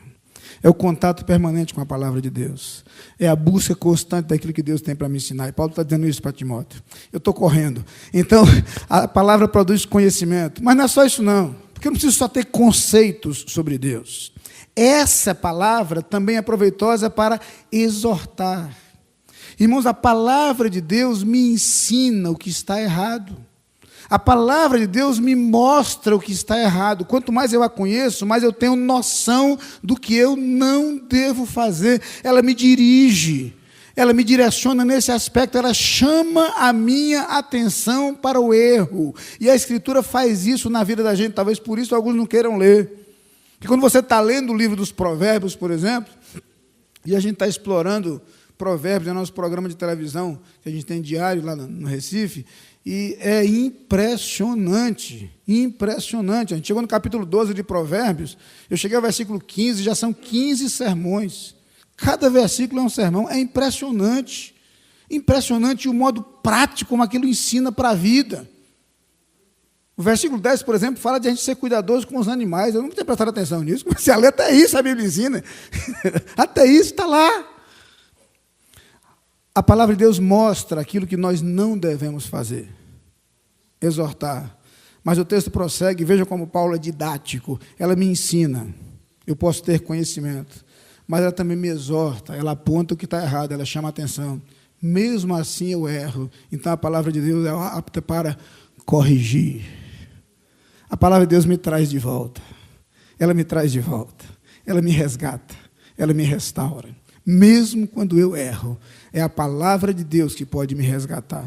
É o contato permanente com a palavra de Deus. É a busca constante daquilo que Deus tem para me ensinar. E Paulo está dizendo isso para Timóteo. Eu estou correndo. Então, a palavra produz conhecimento. Mas não é só isso não. Porque eu não preciso só ter conceitos sobre Deus. Essa palavra também é proveitosa para exortar. Irmãos, a palavra de Deus me ensina o que está errado. A palavra de Deus me mostra o que está errado. Quanto mais eu a conheço, mais eu tenho noção do que eu não devo fazer. Ela me dirige, ela me direciona nesse aspecto, ela chama a minha atenção para o erro. E a Escritura faz isso na vida da gente, talvez por isso alguns não queiram ler. Porque quando você está lendo o livro dos Provérbios, por exemplo, e a gente está explorando Provérbios, é nosso programa de televisão, que a gente tem diário lá no Recife, e é impressionante, impressionante. A gente chegou no capítulo 12 de Provérbios, eu cheguei ao versículo 15, já são 15 sermões. Cada versículo é um sermão, é impressionante. Impressionante o modo prático como aquilo ensina para a vida. O versículo 10, por exemplo, fala de a gente ser cuidadoso com os animais. Eu não tinha prestado atenção nisso, mas se a ler até isso a Bíblia ensina. Até isso está lá. A palavra de Deus mostra aquilo que nós não devemos fazer. Exortar. Mas o texto prossegue, veja como Paulo é didático. Ela me ensina. Eu posso ter conhecimento. Mas ela também me exorta. Ela aponta o que está errado, ela chama a atenção. Mesmo assim eu erro. Então a palavra de Deus é apta para corrigir. A palavra de Deus me traz de volta. Ela me traz de volta. Ela me resgata. Ela me restaura. Mesmo quando eu erro, é a palavra de Deus que pode me resgatar.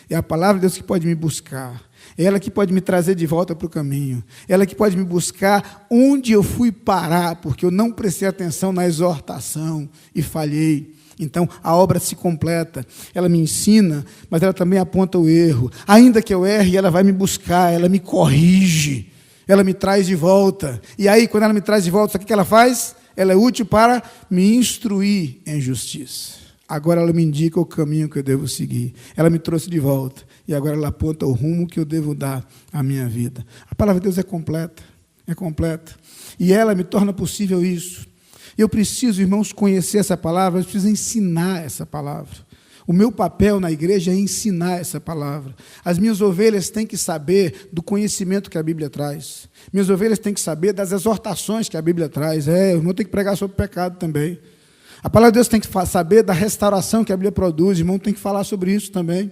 É a palavra de Deus que pode me buscar. É ela que pode me trazer de volta para o caminho. É ela que pode me buscar onde eu fui parar, porque eu não prestei atenção na exortação e falhei. Então, a obra se completa. Ela me ensina, mas ela também aponta o erro. Ainda que eu erre, ela vai me buscar, ela me corrige. ela me traz de volta. E aí, quando ela me traz de volta, sabe o que ela faz? Ela é útil para me instruir em justiça. Agora ela me indica o caminho que eu devo seguir. Ela me trouxe de volta. E agora ela aponta o rumo que eu devo dar à minha vida. A palavra de Deus é completa. É completa. E ela me torna possível isso. Eu preciso, irmãos, conhecer essa palavra, eu preciso ensinar essa palavra. O meu papel na igreja é ensinar essa palavra. As minhas ovelhas têm que saber do conhecimento que a Bíblia traz. Minhas ovelhas têm que saber das exortações que a Bíblia traz. O irmão tem que pregar sobre o pecado também. A palavra de Deus tem que saber da restauração que a Bíblia produz. O irmão tem que falar sobre isso também.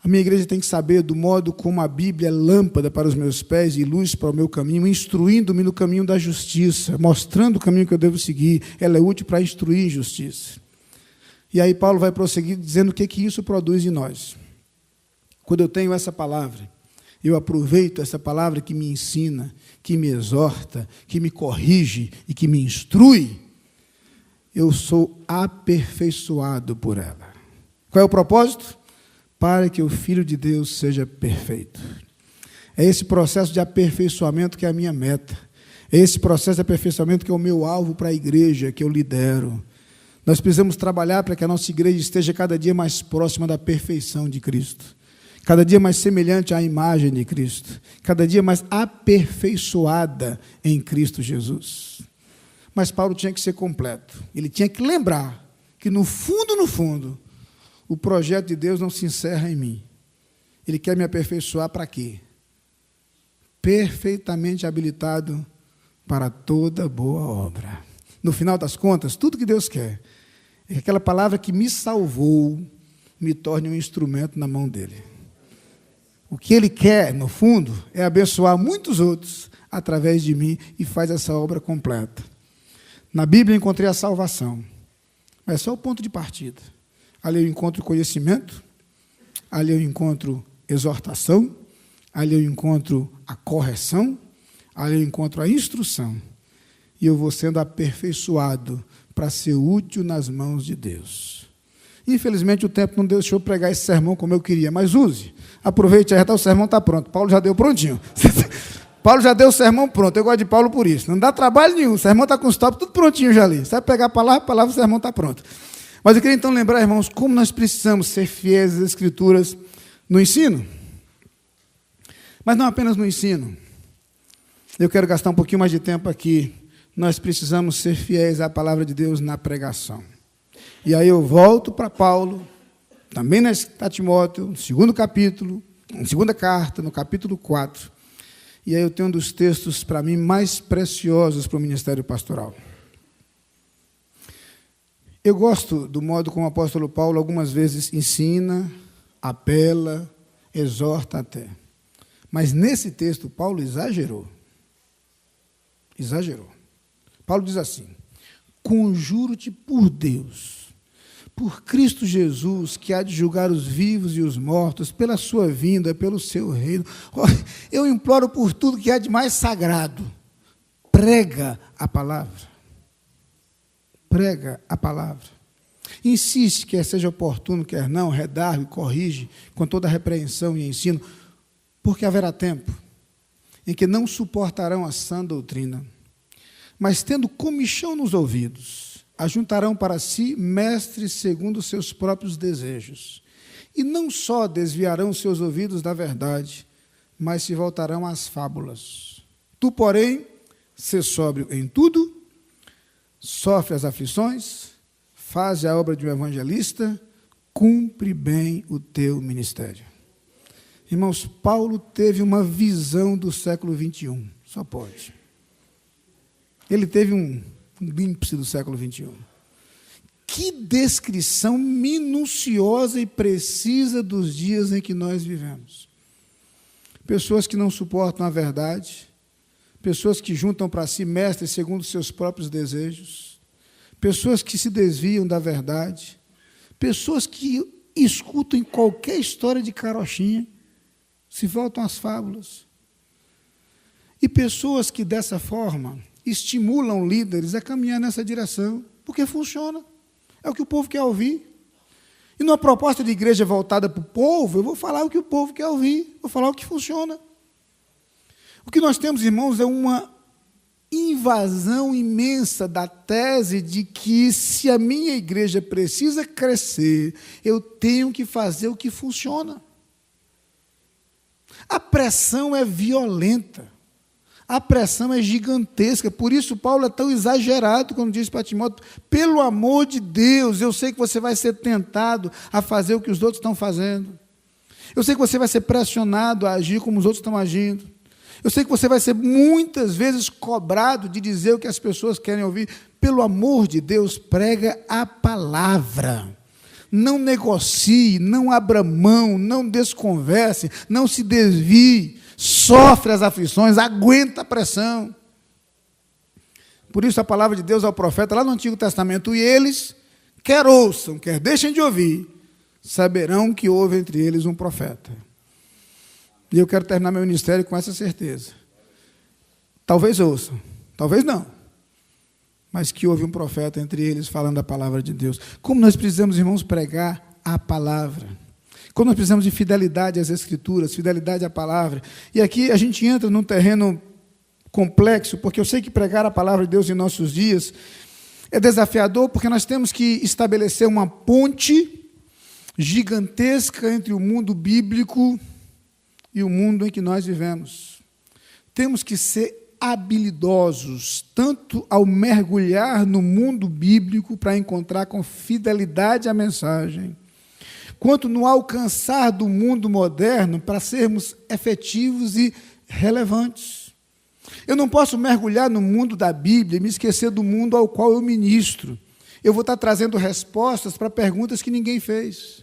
A minha igreja tem que saber do modo como a Bíblia é lâmpada para os meus pés e luz para o meu caminho, instruindo-me no caminho da justiça, mostrando o caminho que eu devo seguir. Ela é útil para instruir em justiça. E aí Paulo vai prosseguir dizendo o que isso produz em nós. Quando eu tenho essa palavra, eu aproveito essa palavra que me ensina, que me exorta, que me corrige e que me instrui, eu sou aperfeiçoado por ela. Qual é o propósito? Para que o Filho de Deus seja perfeito. É esse processo de aperfeiçoamento que é a minha meta. É esse processo de aperfeiçoamento que é o meu alvo para a igreja, que eu lidero. Nós precisamos trabalhar para que a nossa igreja esteja cada dia mais próxima da perfeição de Cristo. Cada dia mais semelhante à imagem de Cristo. Cada dia mais aperfeiçoada em Cristo Jesus. Mas Paulo tinha que ser completo. Ele tinha que lembrar que, no fundo, o projeto de Deus não se encerra em mim. Ele quer me aperfeiçoar para quê? Perfeitamente habilitado para toda boa obra. No final das contas, tudo que Deus quer é que aquela palavra que me salvou me torne um instrumento na mão dele. O que ele quer, no fundo, é abençoar muitos outros através de mim e faz essa obra completa. Na Bíblia eu encontrei a salvação, mas é só o ponto de partida. Ali eu encontro conhecimento, ali eu encontro exortação, ali eu encontro a correção, ali eu encontro a instrução. E eu vou sendo aperfeiçoado para ser útil nas mãos de Deus. Infelizmente o tempo não deixou eu pregar esse sermão como eu queria, mas use. Aproveite, o sermão está pronto. Paulo já deu prontinho. Paulo já deu o sermão pronto. Eu gosto de Paulo por isso. Não dá trabalho nenhum. O sermão está com os tópicos tudo prontinho já ali. Você vai pegar a palavra, o sermão está pronto. Mas eu queria então lembrar, irmãos, como nós precisamos ser fiéis às Escrituras no ensino. Mas não apenas no ensino. Eu quero gastar um pouquinho mais de tempo aqui. Nós precisamos ser fiéis à palavra de Deus na pregação. E aí eu volto para Paulo, também na Timóteo, no segundo capítulo, na segunda carta, no capítulo 4. E aí eu tenho um dos textos, para mim, mais preciosos para o ministério pastoral. Eu gosto do modo como o apóstolo Paulo algumas vezes ensina, apela, exorta até. Mas nesse texto, Paulo exagerou. Exagerou. Paulo diz assim: conjuro-te por Deus, por Cristo Jesus, que há de julgar os vivos e os mortos, pela sua vinda, pelo seu reino. Eu imploro por tudo que há de mais sagrado. Prega a palavra. Prega a palavra. Insiste, quer seja oportuno, quer não, redargue, corrige, com toda repreensão e ensino, porque haverá tempo em que não suportarão a sã doutrina, mas tendo comichão nos ouvidos, ajuntarão para si mestres segundo os seus próprios desejos, e não só desviarão seus ouvidos da verdade, mas se voltarão às fábulas. Tu, porém, sê sóbrio em tudo, sofre as aflições, faz a obra de um evangelista, cumpre bem o teu ministério. Irmãos, Paulo teve uma visão do século 21, só pode. Ele teve um glimpse do século 21. Que descrição minuciosa e precisa dos dias em que nós vivemos. Pessoas que não suportam a verdade, pessoas que juntam para si mestres segundo seus próprios desejos, pessoas que se desviam da verdade, pessoas que escutam qualquer história de carochinha, se voltam às fábulas. E pessoas que, dessa forma, estimulam líderes a caminhar nessa direção, porque funciona. É o que o povo quer ouvir. E numa proposta de igreja voltada para o povo, eu vou falar o que o povo quer ouvir, vou falar o que funciona. O que nós temos, irmãos, é uma invasão imensa da tese de que se a minha igreja precisa crescer, eu tenho que fazer o que funciona. A pressão é violenta, a pressão é gigantesca, por isso Paulo é tão exagerado quando diz para Timóteo, pelo amor de Deus, eu sei que você vai ser tentado a fazer o que os outros estão fazendo, eu sei que você vai ser pressionado a agir como os outros estão agindo, eu sei que você vai ser muitas vezes cobrado de dizer o que as pessoas querem ouvir. Pelo amor de Deus, prega a palavra. Não negocie, não abra mão, não desconverse, não se desvie, sofre as aflições, aguenta a pressão. Por isso a palavra de Deus ao profeta lá no Antigo Testamento, e eles, quer ouçam, quer deixem de ouvir, saberão que houve entre eles um profeta. E eu quero terminar meu ministério com essa certeza. Talvez ouçam, talvez não, mas que houve um profeta entre eles falando a palavra de Deus. Como nós precisamos, irmãos, pregar a palavra. Como nós precisamos de fidelidade às Escrituras, fidelidade à palavra. E aqui a gente entra num terreno complexo, porque eu sei que pregar a palavra de Deus em nossos dias é desafiador, porque nós temos que estabelecer uma ponte gigantesca entre o mundo bíblico e o mundo em que nós vivemos. Temos que ser habilidosos, tanto ao mergulhar no mundo bíblico para encontrar com fidelidade a mensagem, quanto no alcançar do mundo moderno para sermos efetivos e relevantes. Eu não posso mergulhar no mundo da Bíblia e me esquecer do mundo ao qual eu ministro. Eu vou estar trazendo respostas para perguntas que ninguém fez.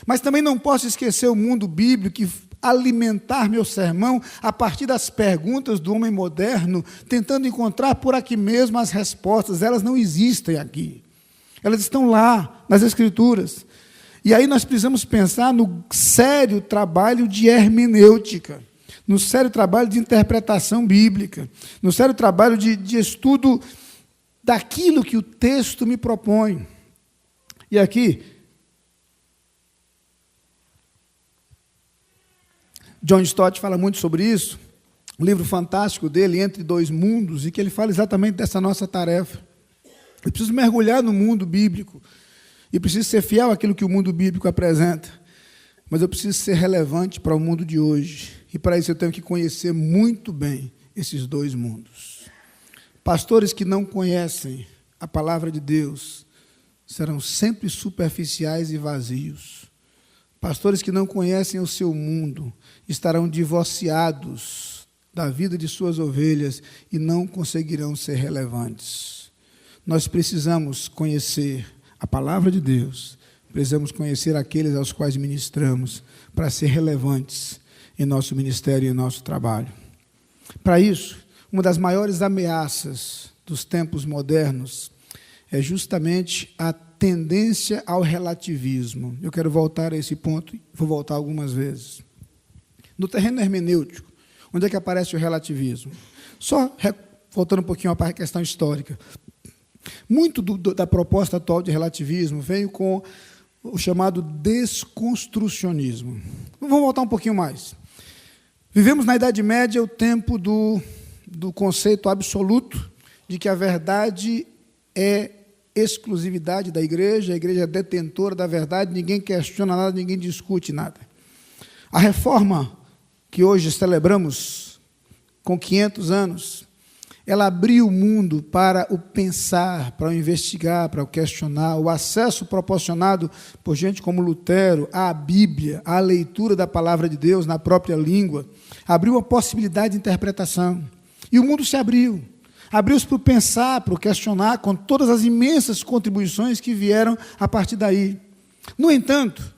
Mas também não posso esquecer o mundo bíblico e alimentar meu sermão a partir das perguntas do homem moderno, tentando encontrar por aqui mesmo as respostas. Elas não existem aqui. Elas estão lá, nas Escrituras. E aí nós precisamos pensar no sério trabalho de hermenêutica, no sério trabalho de interpretação bíblica, no sério trabalho de estudo daquilo que o texto me propõe. E aqui, John Stott fala muito sobre isso, um livro fantástico dele, Entre Dois Mundos, e que ele fala exatamente dessa nossa tarefa. Eu preciso mergulhar no mundo bíblico, e preciso ser fiel àquilo que o mundo bíblico apresenta, mas eu preciso ser relevante para o mundo de hoje, e para isso eu tenho que conhecer muito bem esses dois mundos. Pastores que não conhecem a palavra de Deus serão sempre superficiais e vazios. Pastores que não conhecem o seu mundo estarão divorciados da vida de suas ovelhas e não conseguirão ser relevantes. Nós precisamos conhecer a palavra de Deus, precisamos conhecer aqueles aos quais ministramos para ser relevantes em nosso ministério e em nosso trabalho. Para isso, uma das maiores ameaças dos tempos modernos é justamente a tendência ao relativismo. Eu quero voltar a esse ponto, vou voltar algumas vezes. No terreno hermenêutico, onde é que aparece o relativismo? Só voltando um pouquinho para a questão histórica. Muito da proposta atual de relativismo veio com o chamado desconstrucionismo. Vamos voltar um pouquinho mais. Vivemos na Idade Média o tempo do conceito absoluto de que a verdade é exclusividade da igreja, a igreja é detentora da verdade, ninguém questiona nada, ninguém discute nada. A reforma que hoje celebramos com 500 anos, ela abriu o mundo para o pensar, para o investigar, para o questionar, o acesso proporcionado por gente como Lutero à Bíblia, à leitura da palavra de Deus na própria língua, abriu a possibilidade de interpretação. E o mundo se abriu. Abriu-se para o pensar, para o questionar, com todas as imensas contribuições que vieram a partir daí. No entanto,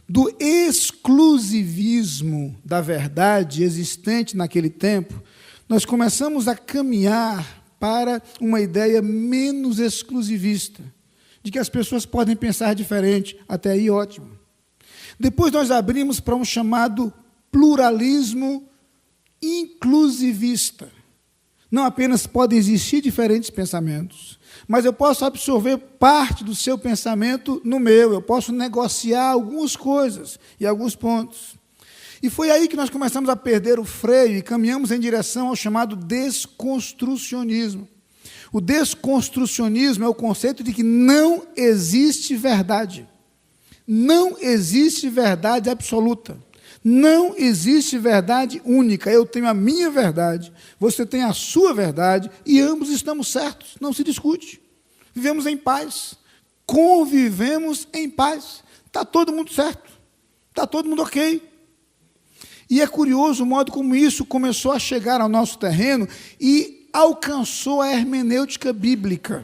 do exclusivismo da verdade existente naquele tempo, nós começamos a caminhar para uma ideia menos exclusivista, de que as pessoas podem pensar diferente, até aí ótimo. Depois nós abrimos para um chamado pluralismo inclusivista. Não apenas podem existir diferentes pensamentos, mas eu posso absorver parte do seu pensamento no meu, eu posso negociar algumas coisas e alguns pontos. E foi aí que nós começamos a perder o freio e caminhamos em direção ao chamado desconstrucionismo. O desconstrucionismo é o conceito de que não existe verdade. Não existe verdade absoluta. Não existe verdade única. Eu tenho a minha verdade, você tem a sua verdade, e ambos estamos certos. Não se discute. Vivemos em paz. Convivemos em paz. Está todo mundo certo. Está todo mundo ok. E é curioso o modo como isso começou a chegar ao nosso terreno e alcançou a hermenêutica bíblica.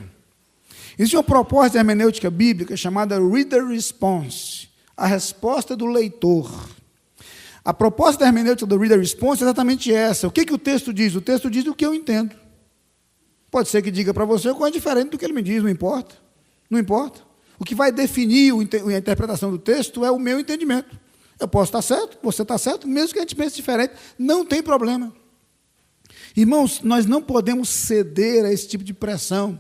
Existe uma proposta de hermenêutica bíblica chamada Reader Response, a resposta do leitor. A proposta da hermenêutica do Reader Response é exatamente essa. O que o texto diz? O texto diz o que eu entendo. Pode ser que diga para você coisa diferente do que ele me diz, não importa. Não importa. O que vai definir a interpretação do texto é o meu entendimento. Eu posso estar certo, você está certo, mesmo que a gente pense diferente, não tem problema. Irmãos, nós não podemos ceder a esse tipo de pressão.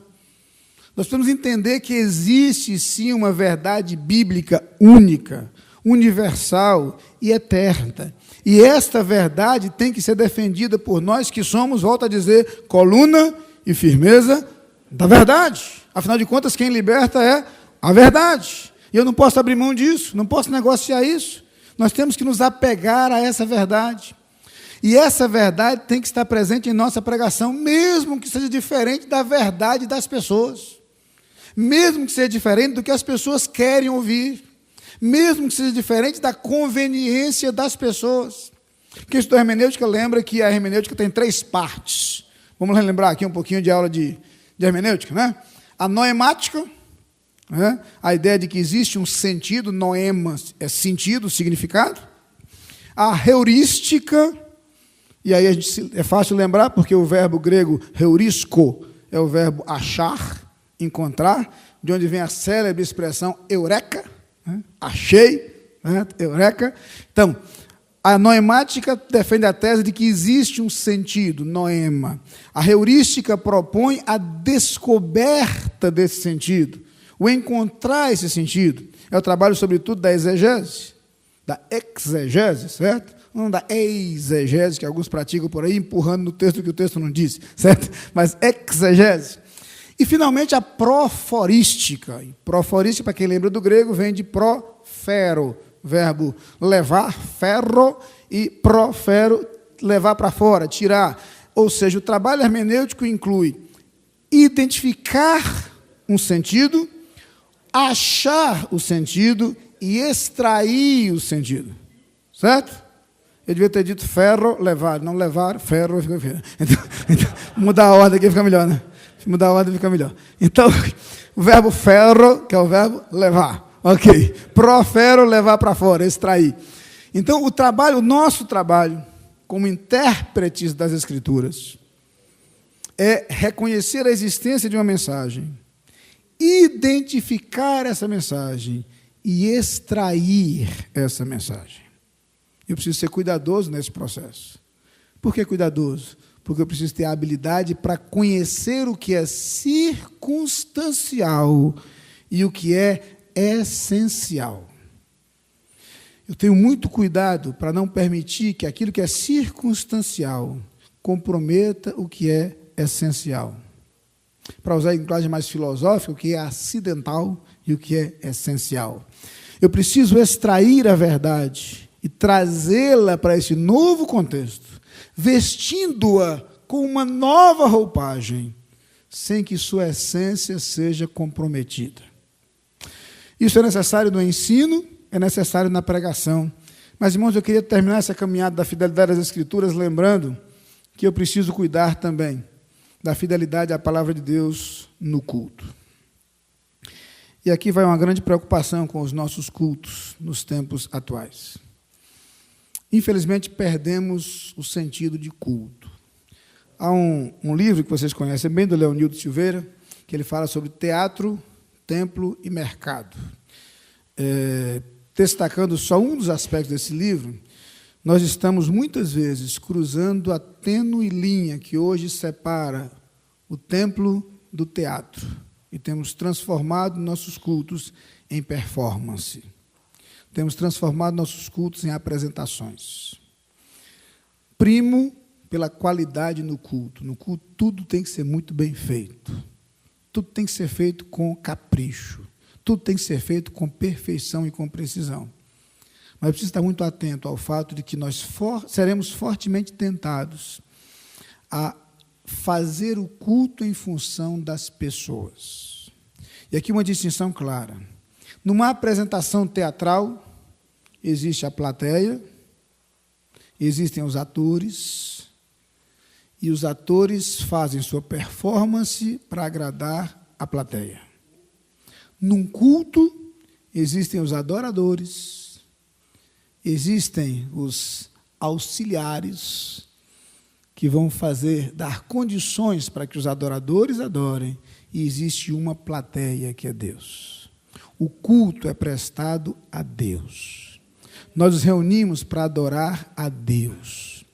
Nós precisamos entender que existe, sim, uma verdade bíblica única, universal e eterna. E esta verdade tem que ser defendida por nós que somos, volto a dizer, coluna e firmeza da verdade. Afinal de contas, quem liberta é a verdade. E eu não posso abrir mão disso, não posso negociar isso. Nós temos que nos apegar a essa verdade. E essa verdade tem que estar presente em nossa pregação, mesmo que seja diferente da verdade das pessoas. Mesmo que seja diferente do que as pessoas querem ouvir. Mesmo que seja diferente da conveniência das pessoas. Quem estudou hermenêutica lembra que a hermenêutica tem 3 partes. Vamos relembrar aqui um pouquinho de aula de hermenêutica, né? A noemática, né? A ideia de que existe um sentido, noema é sentido, significado. A heurística, e aí é fácil lembrar, porque o verbo grego heurisko é o verbo achar, encontrar, de onde vem a célebre expressão eureka, né? Achei, né? Eureka. Então, a noemática defende a tese de que existe um sentido, noema. A heurística propõe a descoberta desse sentido, o encontrar esse sentido. É o trabalho, sobretudo, da exegese, da exegese, certo? Não da exegese, que alguns praticam por aí, empurrando no texto que o texto não diz, certo? Mas exegese. E, finalmente, a proforística. E proforística, para quem lembra do grego, vem de profero, verbo levar, ferro, e profero, levar para fora, tirar. Ou seja, o trabalho hermenêutico inclui identificar um sentido, achar o sentido e extrair o sentido. Certo? Eu devia ter dito ferro, levar. Não levar, ferro. Então, mudar a ordem aqui fica melhor, né? Se mudar a ordem fica melhor. Então, o verbo ferro, que é o verbo levar. Ok. Profero, levar para fora, extrair. Então, o nosso trabalho, como intérpretes das Escrituras, é reconhecer a existência de uma mensagem, identificar essa mensagem e extrair essa mensagem. Eu preciso ser cuidadoso nesse processo. Por que cuidadoso? Porque eu preciso ter a habilidade para conhecer o que é circunstancial e o que é essencial. Eu tenho muito cuidado para não permitir que aquilo que é circunstancial comprometa o que é essencial. Para usar em linguagem mais filosófica, o que é acidental e o que é essencial. Eu preciso extrair a verdade e trazê-la para esse novo contexto, vestindo-a com uma nova roupagem, sem que sua essência seja comprometida. Isso é necessário no ensino, é necessário na pregação. Mas, irmãos, eu queria terminar essa caminhada da fidelidade às Escrituras, lembrando que eu preciso cuidar também da fidelidade à palavra de Deus no culto. E aqui vai uma grande preocupação com os nossos cultos nos tempos atuais. Infelizmente, perdemos o sentido de culto. Há um livro que vocês conhecem bem, do Leonildo Silveira, que ele fala sobre teatro, templo e mercado. Destacando só um dos aspectos desse livro, nós estamos muitas vezes cruzando a tênue linha que hoje separa o templo do teatro e temos transformado nossos cultos em performance. temos transformado nossos cultos em apresentações. Primo pela qualidade no culto. No culto, tudo tem que ser muito bem feito. Tudo tem que ser feito com capricho. Tudo tem que ser feito com perfeição e com precisão. Mas eu preciso estar muito atento ao fato de que nós seremos fortemente tentados a fazer o culto em função das pessoas. E aqui uma distinção clara. Numa apresentação teatral, existe a plateia, existem os atores, e os atores fazem sua performance para agradar a plateia. Num culto, existem os adoradores, existem os auxiliares, que vão dar condições para que os adoradores adorem, e existe uma plateia que é Deus. O culto é prestado a Deus. Nós nos reunimos para adorar a Deus.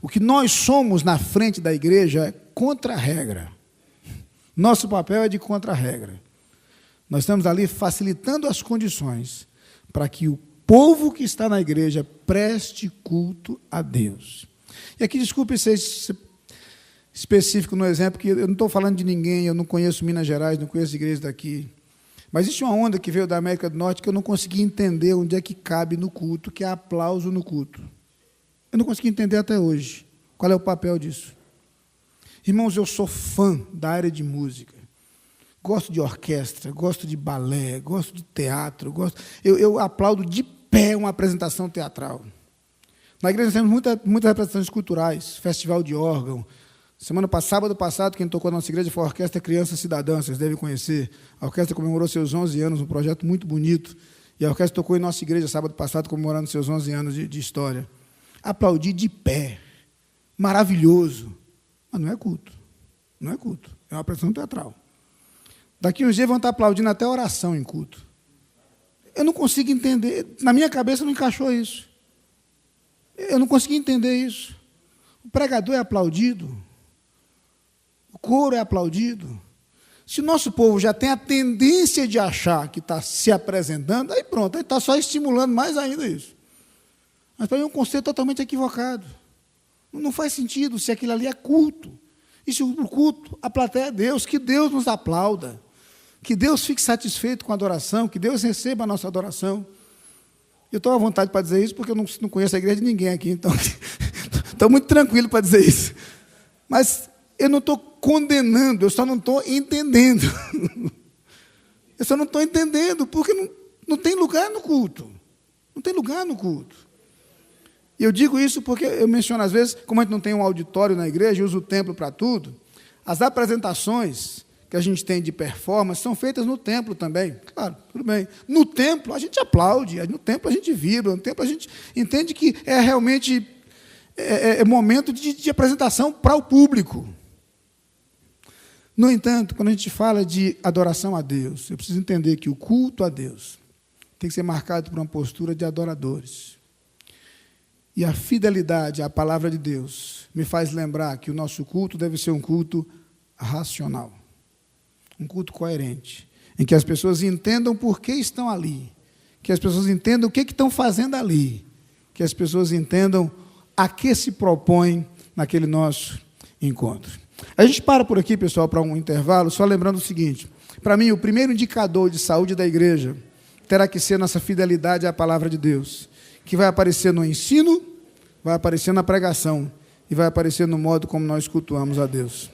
O que nós somos na frente da igreja é contra a regra. Nosso papel é de contra a regra. Nós estamos ali facilitando as condições para que o povo que está na igreja preste culto a Deus. E aqui, desculpe ser específico no exemplo, que eu não estou falando de ninguém, eu não conheço Minas Gerais, não conheço igrejas daqui. Mas existe uma onda que veio da América do Norte que eu não consegui entender onde é que cabe no culto, que é aplauso no culto. Eu não consegui entender até hoje qual é o papel disso. Irmãos, eu sou fã da área de música. Gosto de orquestra, gosto de balé, gosto de teatro, eu aplaudo de pé uma apresentação teatral. Na igreja temos muitas representações culturais, festival de órgão. Sábado passado, quem tocou na nossa igreja foi a Orquestra Criança Cidadã, vocês devem conhecer. A orquestra comemorou seus 11 anos, um projeto muito bonito. E a orquestra tocou em nossa igreja sábado passado, comemorando seus 11 anos de história. Aplaudi de pé. Maravilhoso. Mas não é culto. Não é culto. É uma apresentação teatral. Daqui uns dias vão estar aplaudindo até oração em culto. Eu não consigo entender. Na minha cabeça não encaixou isso. Eu não consegui entender isso. O pregador é aplaudido. O coro é aplaudido. Se o nosso povo já tem a tendência de achar que está se apresentando, aí pronto, aí está só estimulando mais ainda isso. Mas para mim é um conceito totalmente equivocado. Não faz sentido se aquilo ali é culto. E se o culto, a plateia é Deus, que Deus nos aplauda, que Deus fique satisfeito com a adoração, que Deus receba a nossa adoração. Eu estou à vontade para dizer isso, porque eu não conheço a igreja de ninguém aqui, então estou muito tranquilo para dizer isso. Mas eu não estou condenando, eu só não estou entendendo. Eu só não estou entendendo, porque não tem lugar no culto. Não tem lugar no culto. E eu digo isso porque eu menciono às vezes, como a gente não tem um auditório na igreja, usa o templo para tudo, as apresentações que a gente tem de performance são feitas no templo também. Claro, tudo bem. No templo a gente aplaude, no templo a gente vibra, no templo a gente entende que é realmente momento de apresentação para o público. No entanto, quando a gente fala de adoração a Deus, eu preciso entender que o culto a Deus tem que ser marcado por uma postura de adoradores. E a fidelidade à palavra de Deus me faz lembrar que o nosso culto deve ser um culto racional, um culto coerente, em que as pessoas entendam por que estão ali, que as pessoas entendam o que estão fazendo ali, que as pessoas entendam a que se propõem naquele nosso encontro. A gente para por aqui, pessoal, para um intervalo, só lembrando o seguinte: para mim, o primeiro indicador de saúde da igreja terá que ser nossa fidelidade à palavra de Deus, que vai aparecer no ensino, vai aparecer na pregação e vai aparecer no modo como nós cultuamos a Deus.